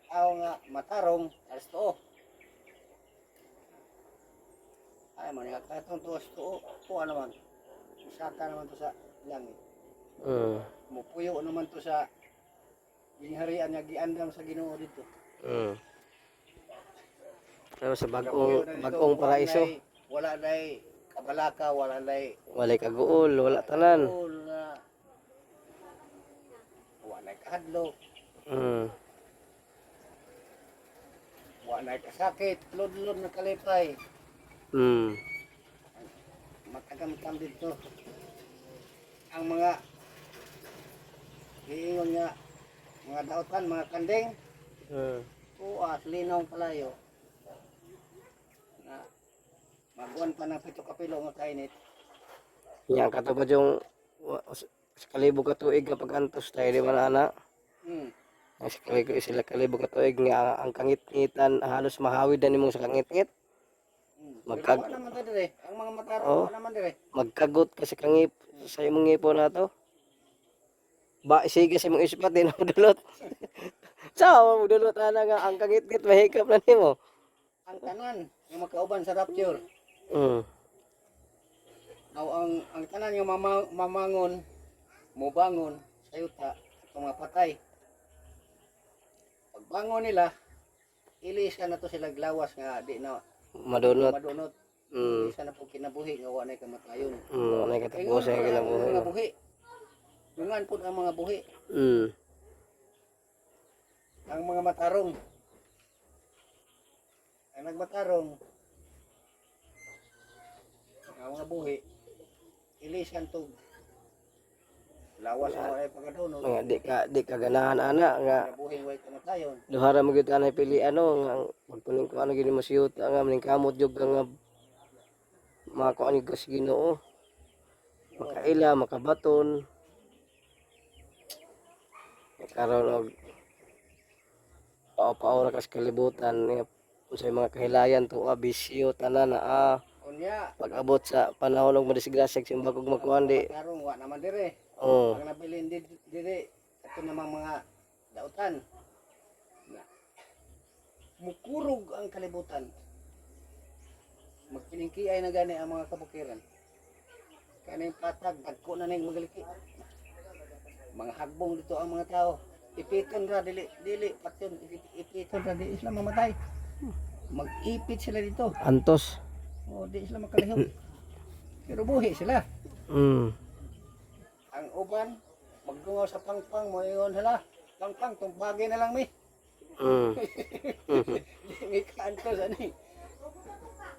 tao nga matarong alas tuo. Ay man katong tuos tuo, tuwa naman. Saka naman to sa langit. Mupuyo naman to sa gingharian nga giandam sa Ginoo dito. Pero sa bagong paraiso, Wala nay kabalaka, wala nay walay kaguol, wala tanan. wala hadlok, Mm. wa na kasakit, lod-lod na kalipay. Mm. Matagamtam dito. Ang mga giingon nga mga daotan, mga kanding, Mm. kuwas, linaw kalayo. Na maguan pa ng 7 kapilo nga kainit. Yan katubad yung sa kalibo ka tuig kapag antos tayo di ba na ana? Hmm. Ay sila kalibo ka tuig nga ang kangit-ngitan halos mahawid na nimo sa kangit-ngit. Magkag naman ta dire. Ang mga mataro Oh. naman dire. Magkagot kasi kangip sa imong ngipon na to. Ba sige sa imong ispat din mo dulot. Sa mo dulot ana nga ang kangit-ngit mahikap na nimo. Ang tanan nga makauban sa rapture. Mm. Aw ang tanan nga mamangon, mobangon sa yuta atong mga patay. Pagbangon nila, ilisan na to sila glawas nga di na Madunot. madunot. Mm. Ilisan na po kinabuhi nga wa na kamatayon. Ano yung katapusan yung Ang kinabuhi mga mo? buhi. Dungan po ang mga buhi. Mm. Ang mga matarong. Ang nagmatarong. Ang mga buhi. Ilisan to. Lawas na ay pagkadunod. Nga di ka ganahan ana nga Kinabuhi way kamatayon. duhara mo gyud anay pili ano nga pagpuning ko ano gini mo siyuta nga maning kamot jud ka nga mako ani ko sa Ginoo. Makaila, makabaton. Karon og pao-pao ra kas kalibutan nga unsay mga kahilayan tuwa bisyo tanan na Unya, pag-abot sa panahon og madisgrasya sa bagog makuan di. matarong wa naman dire. Oh. Ang nabilin dire ito namang mga dautan. Na mukurog ang kalibutan. Magpilingkiay na gani ang mga kabukiran. Kaning patag, dagko na ning magaliki. Mga hagbong dito ang mga tao. Ipiton ra dili patyon ipiton ra di sila mamatay. Mag-ipit sila dito. Antos. O di sila makalihok. Pero buhi sila. Mm. Ang uban magdungaw sa pangpang mo ingon hala. Pangpang tumpagi na lang mi. Mm. May kanto sa ni.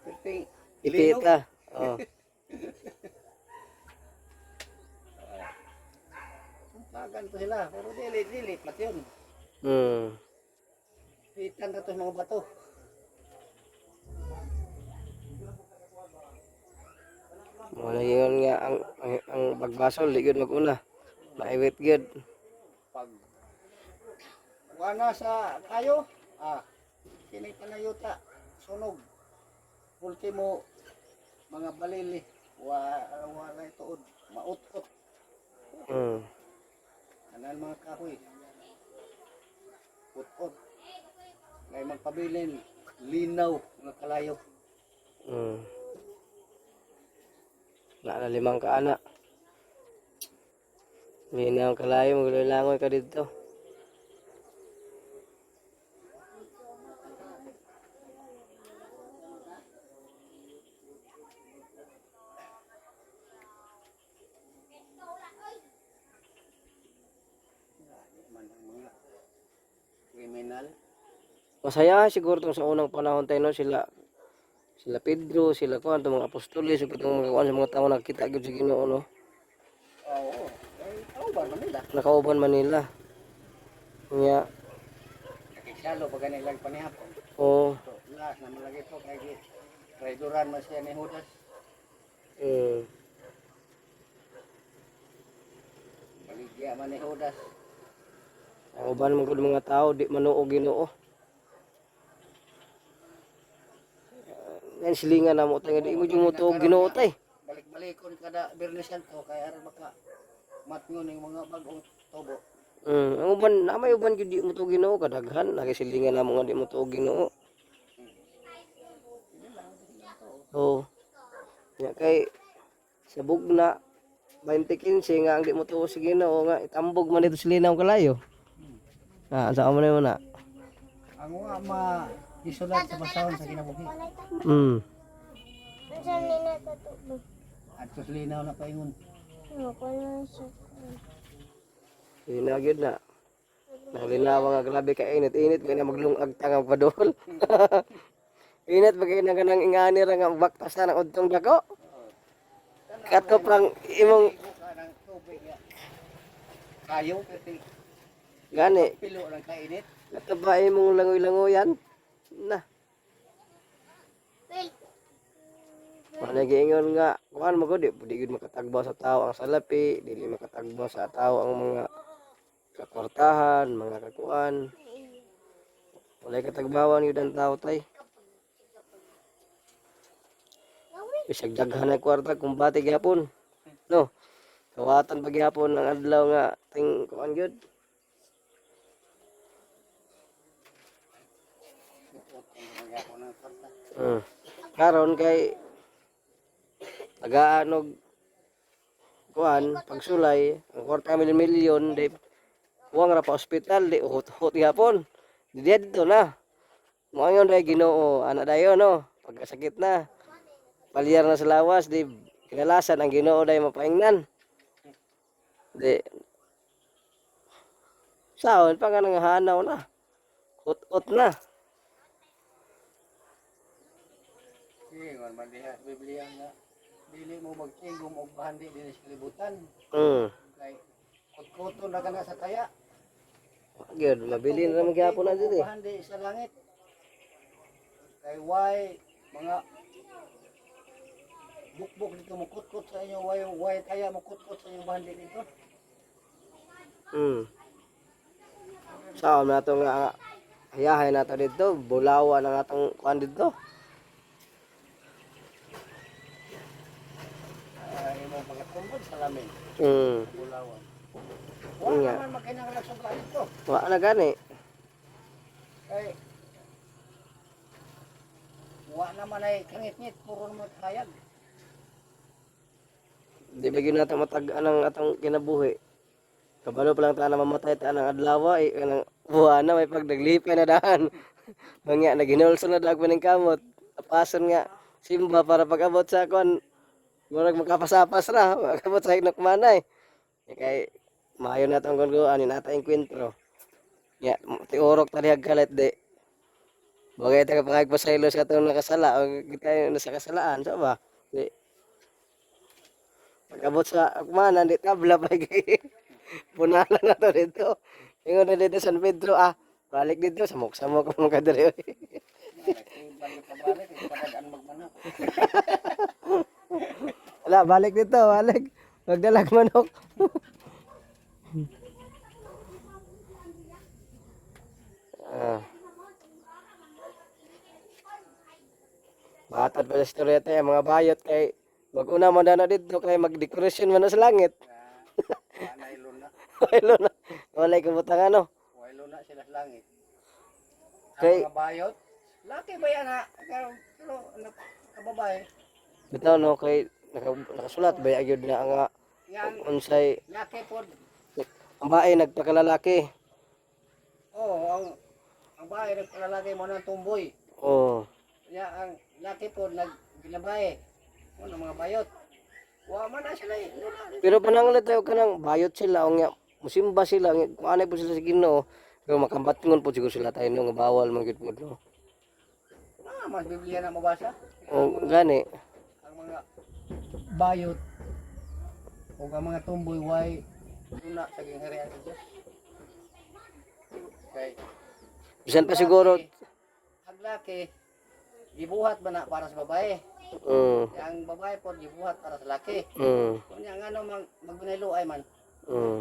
Perting Ipita. Oh. Tumpagan to sila. Pero dili patyon. Mm. Pitan ra to mga bato. Wala yun nga ang pagbasol di gyud maguna. Maiwit gyud. Pag wana sa kayo, kini panayuta sunog. Ultimo mga balili wala tuod mautot Mm. anan mga kahoy. Utot. Ngay magpabilin linaw nga kalayo. Mm. Na 5 ka ana. Linaw kalayo magulangoy ka dito. Man ang mga kriminal. Masaya siguro tong sa unang panahon tayo no sila Pedro, sila kuan tong mga apostoles ug tong mga kuan sa mga tawo nakita gyud sa Ginoo no. Oo. Ay, ba man nila? Nakauban man nila. Nya Nakisalo pa ganilang panihapon. oh. So, last na malagi to kay traidoran man siya ni Judas. Mm. Baligya man ni Judas. Ang uban man gud mga tao di manuo Ginoo. Yan silingan na mo tayo di mo yung mutuog Ginoo tay. Balik-balikon kada Biyernes Santo kay aron maka matngon ning mga bagong tubo. Ang uban na may uban gyud di mo tuog Ginoo kadaghan nakisilingan na mo nga di mo tuog Ginoo. Oh. Ya kay sa bugna 2015 nga ang di mo tuo sa Ginoo nga itambog man dito sa linaw kalayo. Sa amo na mo na. Ang wa ma isulat sa basahon sa kinabuhi. Mm. Saan nila katubog? Adtos linaw na paingon. Ano ko na siya? Linaw gyud na. Nalinawa nga grabe ka init kaya maglungag tangang padol. Init bagay na ganang ingani ra nga baktasan ang udtong dako. Kato pang imong Kanang tubig nga. Kayo kasi gani. pilo lang kainit. Kato ba imong langoy-langoyan? Na. Managiingon nga, kuan mo ko di gud makatagbaw sa tao ang salapi, dili makatagbaw sa tao ang mga kakwartahan, mga kakuan. Walay katagbawan yun ang tao tay. Isag daghan na kwarta kung bati gyapon. No. Kawatan pa gyapon ang adlaw nga ting kuan gyud. Karon kay tagaan og kuan pagsulay ang kwarta milyon di uwang ra pa ospital di hot gyapon. Di dito na. Mo ayon day Ginoo ana dayon no pagkasakit na. Palyar na sa lawas di kinalasan ang Ginoo day mapaingnan. Di saon pa nga hanaw na. Hot na. Ingon man diha Biblia nga dili mo magtingom og bahandi dinhi sa kalibutan. Kay kut-kuto na kana sa kaya. Gyud mabili na man gyapon na dito. Bahandi sa langit. Kay why mga bukbok dito mo kutkot sa inyo why kaya mo kutkot sa inyo bahandi dito. Saan na ito nga hayahay na ito dito, bulawa na itong kuhan dito. Imo pagkatumbod sa lamin. Bulawan. Nga. Wala naman makinahanglan sa bahay dito. Wala na gani. Kay wa naman ay kangit-ngit puro naman hayag. Di ba yun natin matagaan ang atong kinabuhi. Kabalo pa lang tayo na mamatay tayo ng adlaw, kanang buwan na may pagdaglipay na daan. Mga naginulso na dag maning kamot. Tapason nga simba para pag-abot sa kuan. Murag makapasapas ra, makabot sa hinokmanay. Kay maayo na itong kunguan, yun nata enkwentro. Ya, tiurok talihag kalit di. Bagay tayo pangagpasaylo sa itong nakasala, o kita nasa kasalaan, so ba? Di. Pag-abot sa akmanan, di tabla pa punalan na to dito. Ingon na dito San Pedro, balik dito, samok-samok ang kadali. Wala, balik dito, balik. Magdalag manok. Batad pa sa storya tayo, mga bayot kay mag-una mo na dito kay mag-decoration mo na sa langit. Nailo na. Wala na. Walay kabutang ano. Wailo na sila sa langit. Ang Kay- mga bayot, laki ba yan ha? Pero kababae, Bitaw no kay nakasulat ba gyud na nga yan, unsay laki po. ang bae nagpakalalaki. Oo, ang bahay nagpalalaki mo ng tumboy. Oh. Kaya ang laki po nagbinabae. Ano mga bayot. Wa man na sila eh. Pero panangalit tayo kanang bayot sila o nga musimba sila nga kung anay po sila sa Ginoo. Pero makambatingon po siguro sila tayo no nga bawal man gyud po no. Mas Biblia na mabasa. O gani. Ang mga bayot o ang mga tumboy way una sa gingharian ng Diyos. Okay. Bisan pa siguro Ang laki, gibuhat ba na para sa babae? mm, Ang babae po gibuhat para sa laki. mm, Kung yung ano magbunaylo ay man. mm.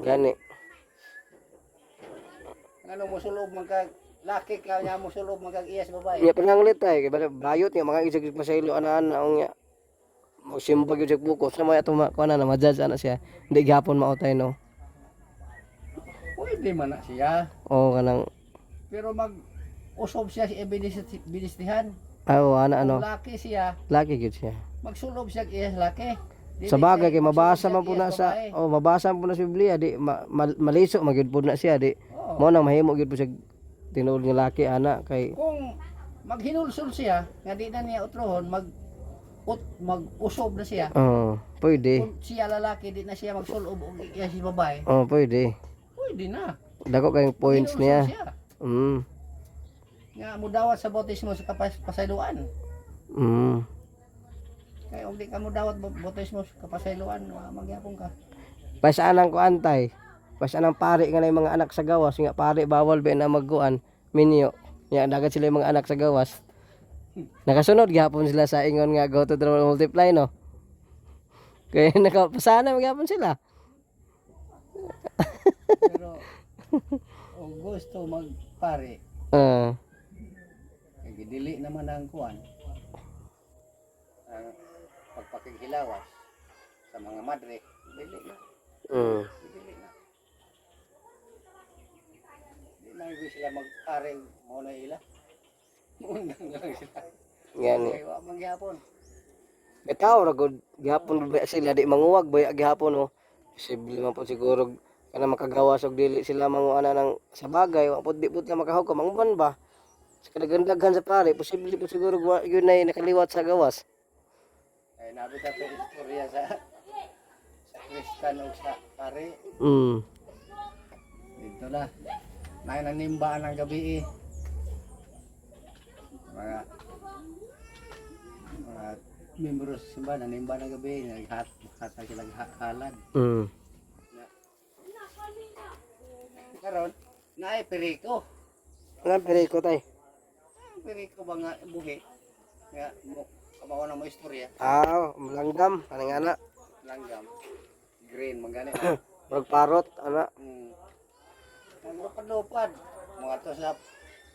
Gani. Ang ano musulob man kag laki ka nya musulob man kag iya sa babae. Nya panangalit tayo kay bayot nga mga isig pasaylo ana-ana o nga magsimba gyud sa buko sa mga atong kuana na ma-judge ana siya. Hindi gyapon mautay no. Pwede man na siya. O kanang Pero mag usob siya si binisnihan. ana Kung ano. laki siya, Laki gyud siya. magsulob siya iya sa laki. Dili Sa bagay kay magsulob mabasa siya man po iya na sa babae. mabasa man po na sa Biblia di maliso magyud po na siya di. Oo. Mo nang mahimo gyud po siya tinuod nga laki ana kay Kung maghinulsol siya, nga di na niya utrohon, mag-usob na siya. Oh, pwede. Kung siya lalaki, di na siya magsulob o iya si babae, Oh, pwede. pwede na. Dako kayong points Inuusab niya. siya. Mm. Nga mo dawat sa bautismo sa kapasayloan. Mm. Kaya kung di ka mo dawat bautismo sa kapasayloan, magyapon ka. Pasaanang ko antay. Pasaanang pari nga na yung mga anak sa gawas. Nga pari bawal ba na magkuan. Minyo. Nga dagat sila yung mga anak sa gawas. Nakasunod gihapon sila sa ingon nga go to the multiply no. Kaya nakapasana magyapon sila. Pero kung gusto magpare, Ah. kaya dili naman ang kuan. Ang pagpakighilawas sa mga madre, dili na. Mm. Dili na. Di na ibig sila magpare mo na ila. Undang na lang sila. Yan. Kaya wa mangyapon. Bitaw ra gud gihapon ba sila di manguwag ba gihapon oh. Posible man po siguro kana makagawas og dili sila manguana ng sa bagay wa pud di pud na makahugom ang uban ba. Sa kadaghan sa pare posible po siguro yun ay nakaliwat sa gawas. Ay nabi sa istorya sa Kristan o sa pare. Mm. Dito na. May nanimba ng gabi mga membro sa simbahan nanimba ng gabi naghatag silang halad. Mm. Karon naay periko. Nga periko tay. Periko ba nga buhi? Nga mo kabawa na mo istorya. Ah, langgam kaning ana. Langgam. Green magani. Rog parot ana. Ang lupad-lupad. Mga to sa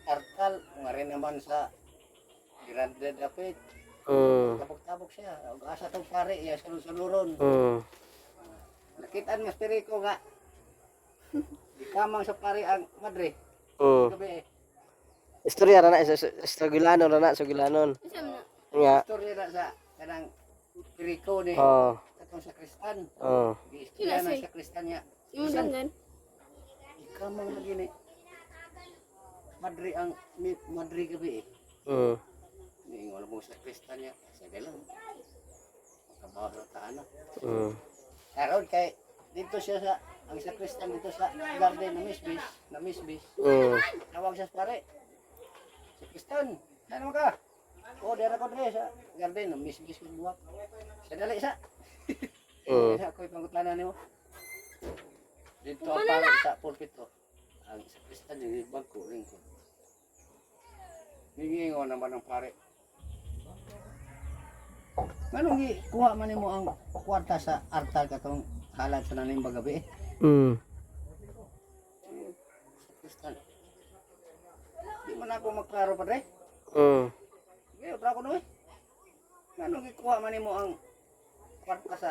Artal, mga rin naman sa Grande Dapit. Mm. Tabok-tabok siya. Ug asa tong pare iya sulod-suluron. Mm. Nakitaan mas periko nga. Di kamang sa pare ang madre. Mm. Gabi Istorya ra na sa Gilanon ra na sa Gilanon. Nga. istorya na sa kanang periko ni Oh. katong sa Kristan. Oh. Di istorya na sa Kristan niya. Yung gangan. Ikamang na gini. Madre ang madre gabi Mm. Niingon mo sa Kristan niya. Sige lang. Makabawa na taana. Mm. Karon kay dito siya sa ang sa Kristan dito sa garden na misbis. Mm. Tawag siya sa pare. Sa Kristan, ano ka? O, dera ko dre sa garden na misbis ko buwak. Sa dali sa. Mm. Sa ako'y pangutlanan nimo. Dito ang pare sa pulpit ko. Ang sa Kristan yung bangko rin ko. Hingingon naman ang pare. Anong kuha man nimo ang kwarta sa Artal katong halad sa nanimba gabi Mm. sa Kristan. Di man ako magklaro pa dre. Mm. Ngayon, tra ko no eh. Anong ikuha man nimo ang kwarta sa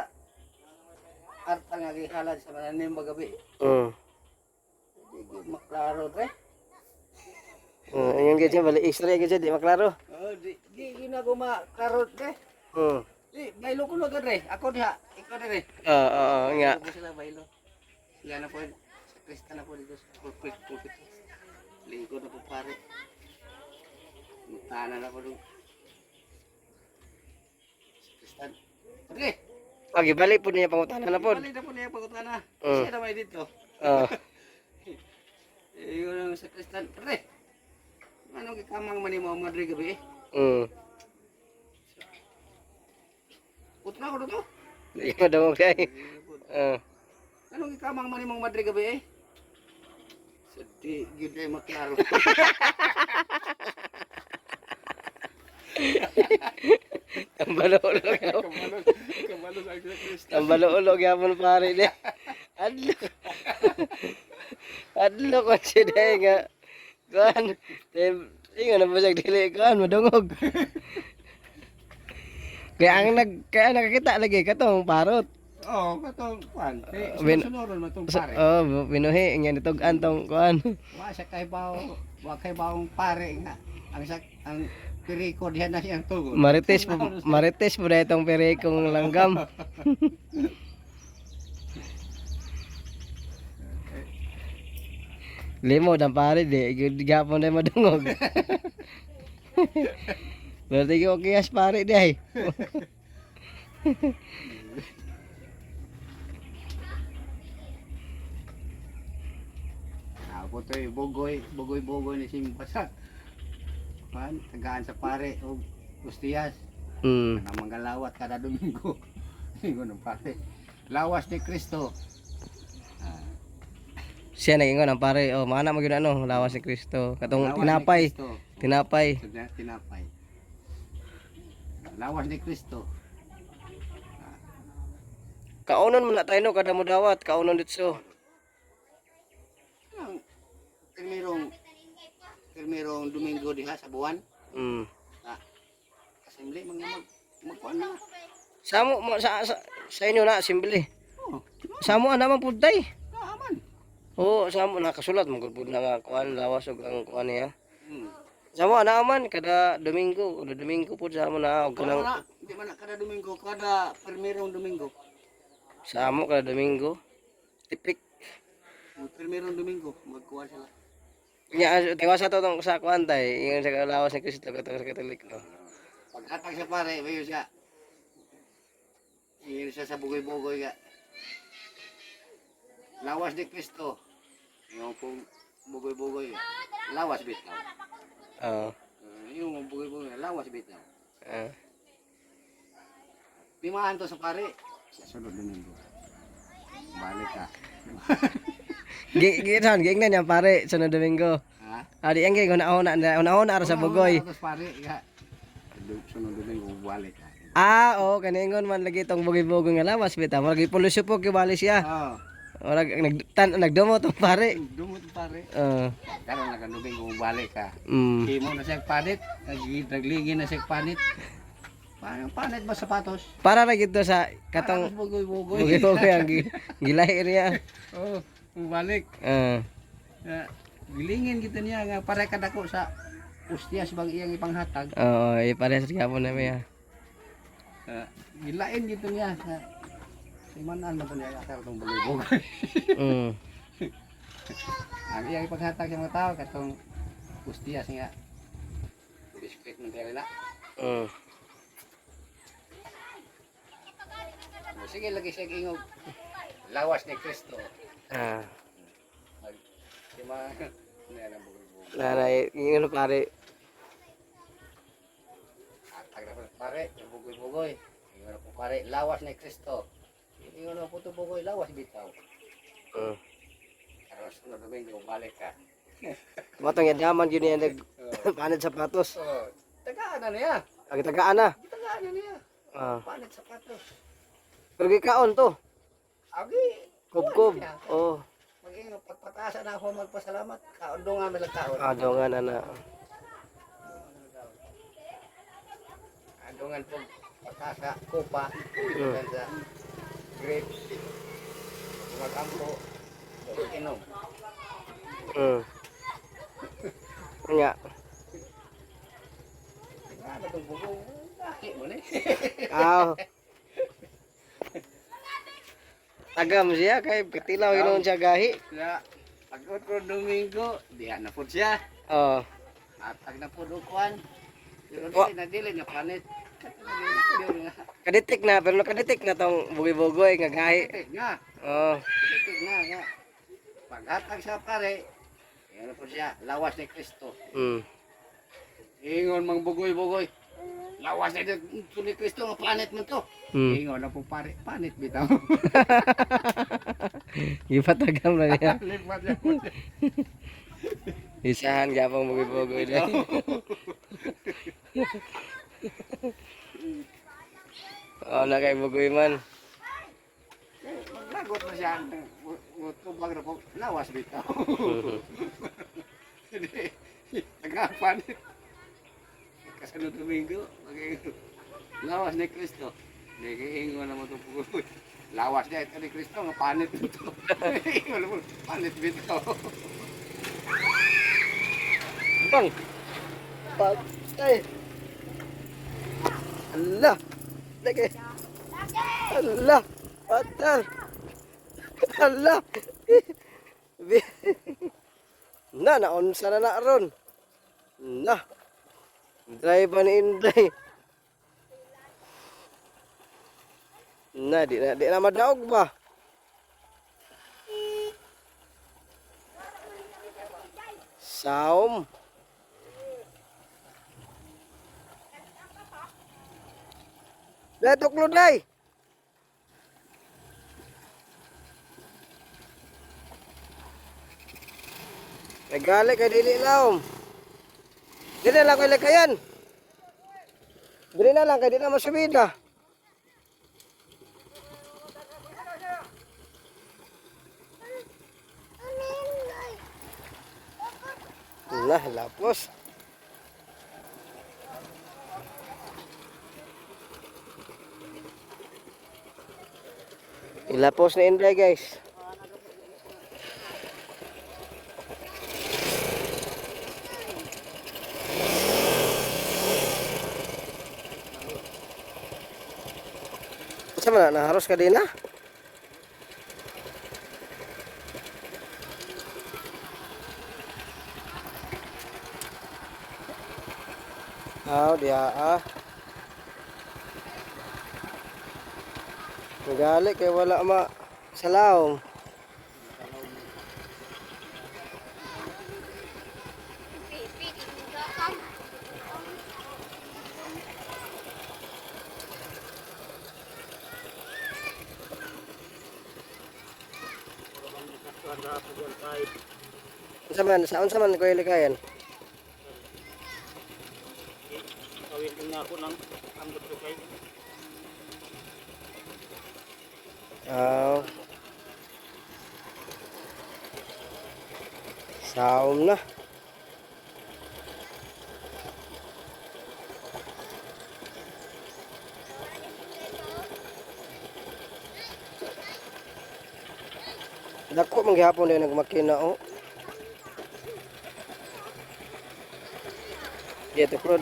Artal nga gihalad sa nanimba gabi. Mm. Di maklaro dre. Ingon gyud siya bali istorya gyud siya di maklaro. Oh, di ginago maklaro dre. Mm. Di baylo ko lo dre. Ako diha, ikaw dre. Oo, nga. Ako sila baylo. Sila na po sa Kristan na po dito sa pulpit. Lingkod na po pare. Mutana na po doon. Sa Kristan. Dre. Okay, balik po niya pangutana na po. Balik na po niya pagutana. Mm. Siya na may dito. Oh. Iyon ang sa Kristan. Dre. Anong ikamang man mo madre gabi? Mm. Utra ko dito. Di mo daw kay. Anong ikamang man mo madre gabi? Di gyud ay maklaro. Tambalo-ulo Tambalo-ulo gyapon pare ni. Adlo. Adlo ko siya dahil nga. Kuan. Ingon na ba siya dili kuan madungog. Kaya nakakita lagi katong parot. Oo, katong kuan. Bin- Sunuron mo tong pare. Oh, binuhi nga nitog antong kuan. Wa sa kay bawo, wa kay bawong pare nga. Ang piriko diha na siyang tugon. Marites po na itong perikong langgam. Limo ang pare di gapon na madungog. Berarti ko kiyas pare day. Ako to bugoy ni Simba sa tagaan sa pare o Gustias. Mm. Ang mga lawat kada Domingo. Ingon ng pare. Lawas ni Kristo. Siya nagingon ang pare, oh mana mo gyud ano, lawas ni Kristo. Katong Lawas ni tinapay, Kristo. tinapay. Tinapay. Lawas ni Kristo. Kaunon man na tayo no kada mo dawat, kaunon ditso. Primerong Domingo diha sa buwan. Mm. Assembly mga magkuan na. Samo mo sa inyo na simple. Oh, Samo ana man pud tay. aman. Oo, samo nakasulat mo gud na nga kuan lawas ug ang kuan niya. Hmm. Samo ana man kada Domingo pud samo na og kanang Di man na kada Domingo, kada primerong Domingo. samo kada Domingo. Tipik. Primerong Domingo magkuan sila. Nya tiwas ato tong sa kuan tay, ingon sa lawas ni Kristo katong sa Katolik no. Paghatag sa pare, mayo siya. Iyon siya sa bugoy-bugoy ka. Lawas ni Kristo. Yung pong bugoy-bugoy. Lawas bitaw. Oo. Yung bugoy-bugoy, lawas bitaw. Ah. Pimahan to sa pare. Sa sunod Domingo. Balik ka. Gigitan ging na niya pare sunod Domingo. Ha? Adi ang ging una ara sa bugoy. Tapos pare, ka. Sunod Domingo, balik ka. Ah, oo, kaningon man lagi tong bugoy-bugoy nga lawas bitaw. Lagi pulusyo po kibali siya. Oo. Ora nagdumo tong pare. Dumot pare. Karon na kan Domingo, balik ka. Mm. Himo na siya panit, nagligi na siya panit. Paano panit ba sapatos? Para ra gid to sa katong bugoy-bugoy. bugoy-bugoy ang gilahi niya. Oh, balik. Gilingin kita niya nga para kadako sa ustias bang iyang ipanghatag. Oo, parehas gyapon na miya. Gilain gitu niya. Simanan mo to niya akar tong bugoy-bugoy. Mm. Ang iyang ipanghatag sa mga tao katong ustias nga. Biskwit man dere na. Mm. Sige lagi siya ingog. Lawas ni Kristo. Ah, Di ba? Nila bugoy-bugoy. nanay, ingano pare. Atag na po pare, yung bugoy-bugoy. Ingon po pare, lawas ni Kristo. Ingon po ito bugoy, lawas bitaw. Mm. Pero sunod Domingo, balik ka. Matong yadaman yun niya nag panad sapatos. Oh, tagaan na niya. Agi tagaan na. Tagaan na niya. Ah. Panit sapatos. Pero gikaon to. Agi. Kubkob. Oh, Mag-ingat, pagpataasa na ako magpasalamat. Kaundungan may lagkaon. adongan ana. Andungan po pagkasa, kupa, andungan sa grapes, mag-ampo, inom. Mm. Nya. Ano itong bugong? Laki mo na Aw. Tagam siya kay katilaw inon siya gahi. Kaya, pag otro Domingo, diyan na po siya. Oh. Atag na po dukuan. Pero Wa- dili na panit. Kaditik na pero kaditik na tong bugoy-bugoy nga gahi. Nga, Oh. nga. Paghatag sa pare, yan na po siya, lawas ni Kristo. Mm. Ingon mang bugoy-bugoy. Lawas ni Kristo nga planet mo to. Mm. Ingon na po pare, panit bitaw. Gipatagam na niya. Lipat niya po siya. Isahan gyapon bugoy-bugoy dai. Oh, na kay bugoy man. Maglagot na siya. Tubag na po, lawas bitaw. Nagkapanit. Kasunod Domingo, lawas ni Kristo. Nag-iingon na mo ito po. Lawas niya ito ni Kristo, nga panit ito. Ingon mo, panit bitaw. Bang. Patay. Allah. Lagi. Allah. Patal. Allah. Na naunsa na ron. Na. Dry ba ni Inday? Di na madaog ba? Saom. Dai tuklo dai. Naggali kay dili laom. Dili lang kay lakayan. Dili na lang kay di na masubida. Lah, lapos. Ilapos na Inday guys. Sama na harus ka din na. Dia Nagali kay wala ma salaw. Unsa man ko ilikayan? Kawin din ako ng ambot ko kay. Saom na. Dako manggihapon din nagmakina oh. Dito prod.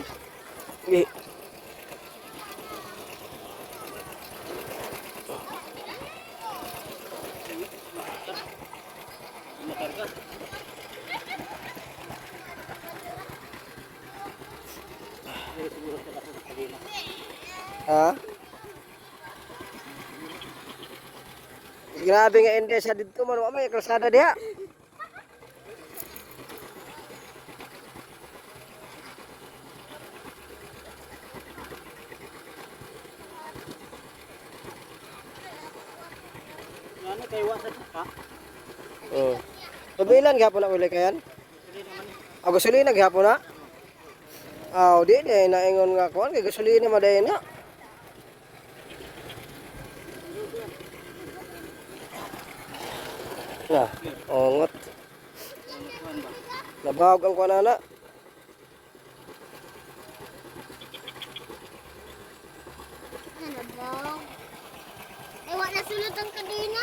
Ha? Grabe nga hindi sa dito man may kalsada diha. Ano kay wa sa ka? Oh. Tubilan gyapon na uli kayan? Gasolina gyapon na? Di naingon nga kuan kay gasolina maday na. Nah, ongot. Nabawag ang kuan na. Ano ba? Wala na sulod ang kadena.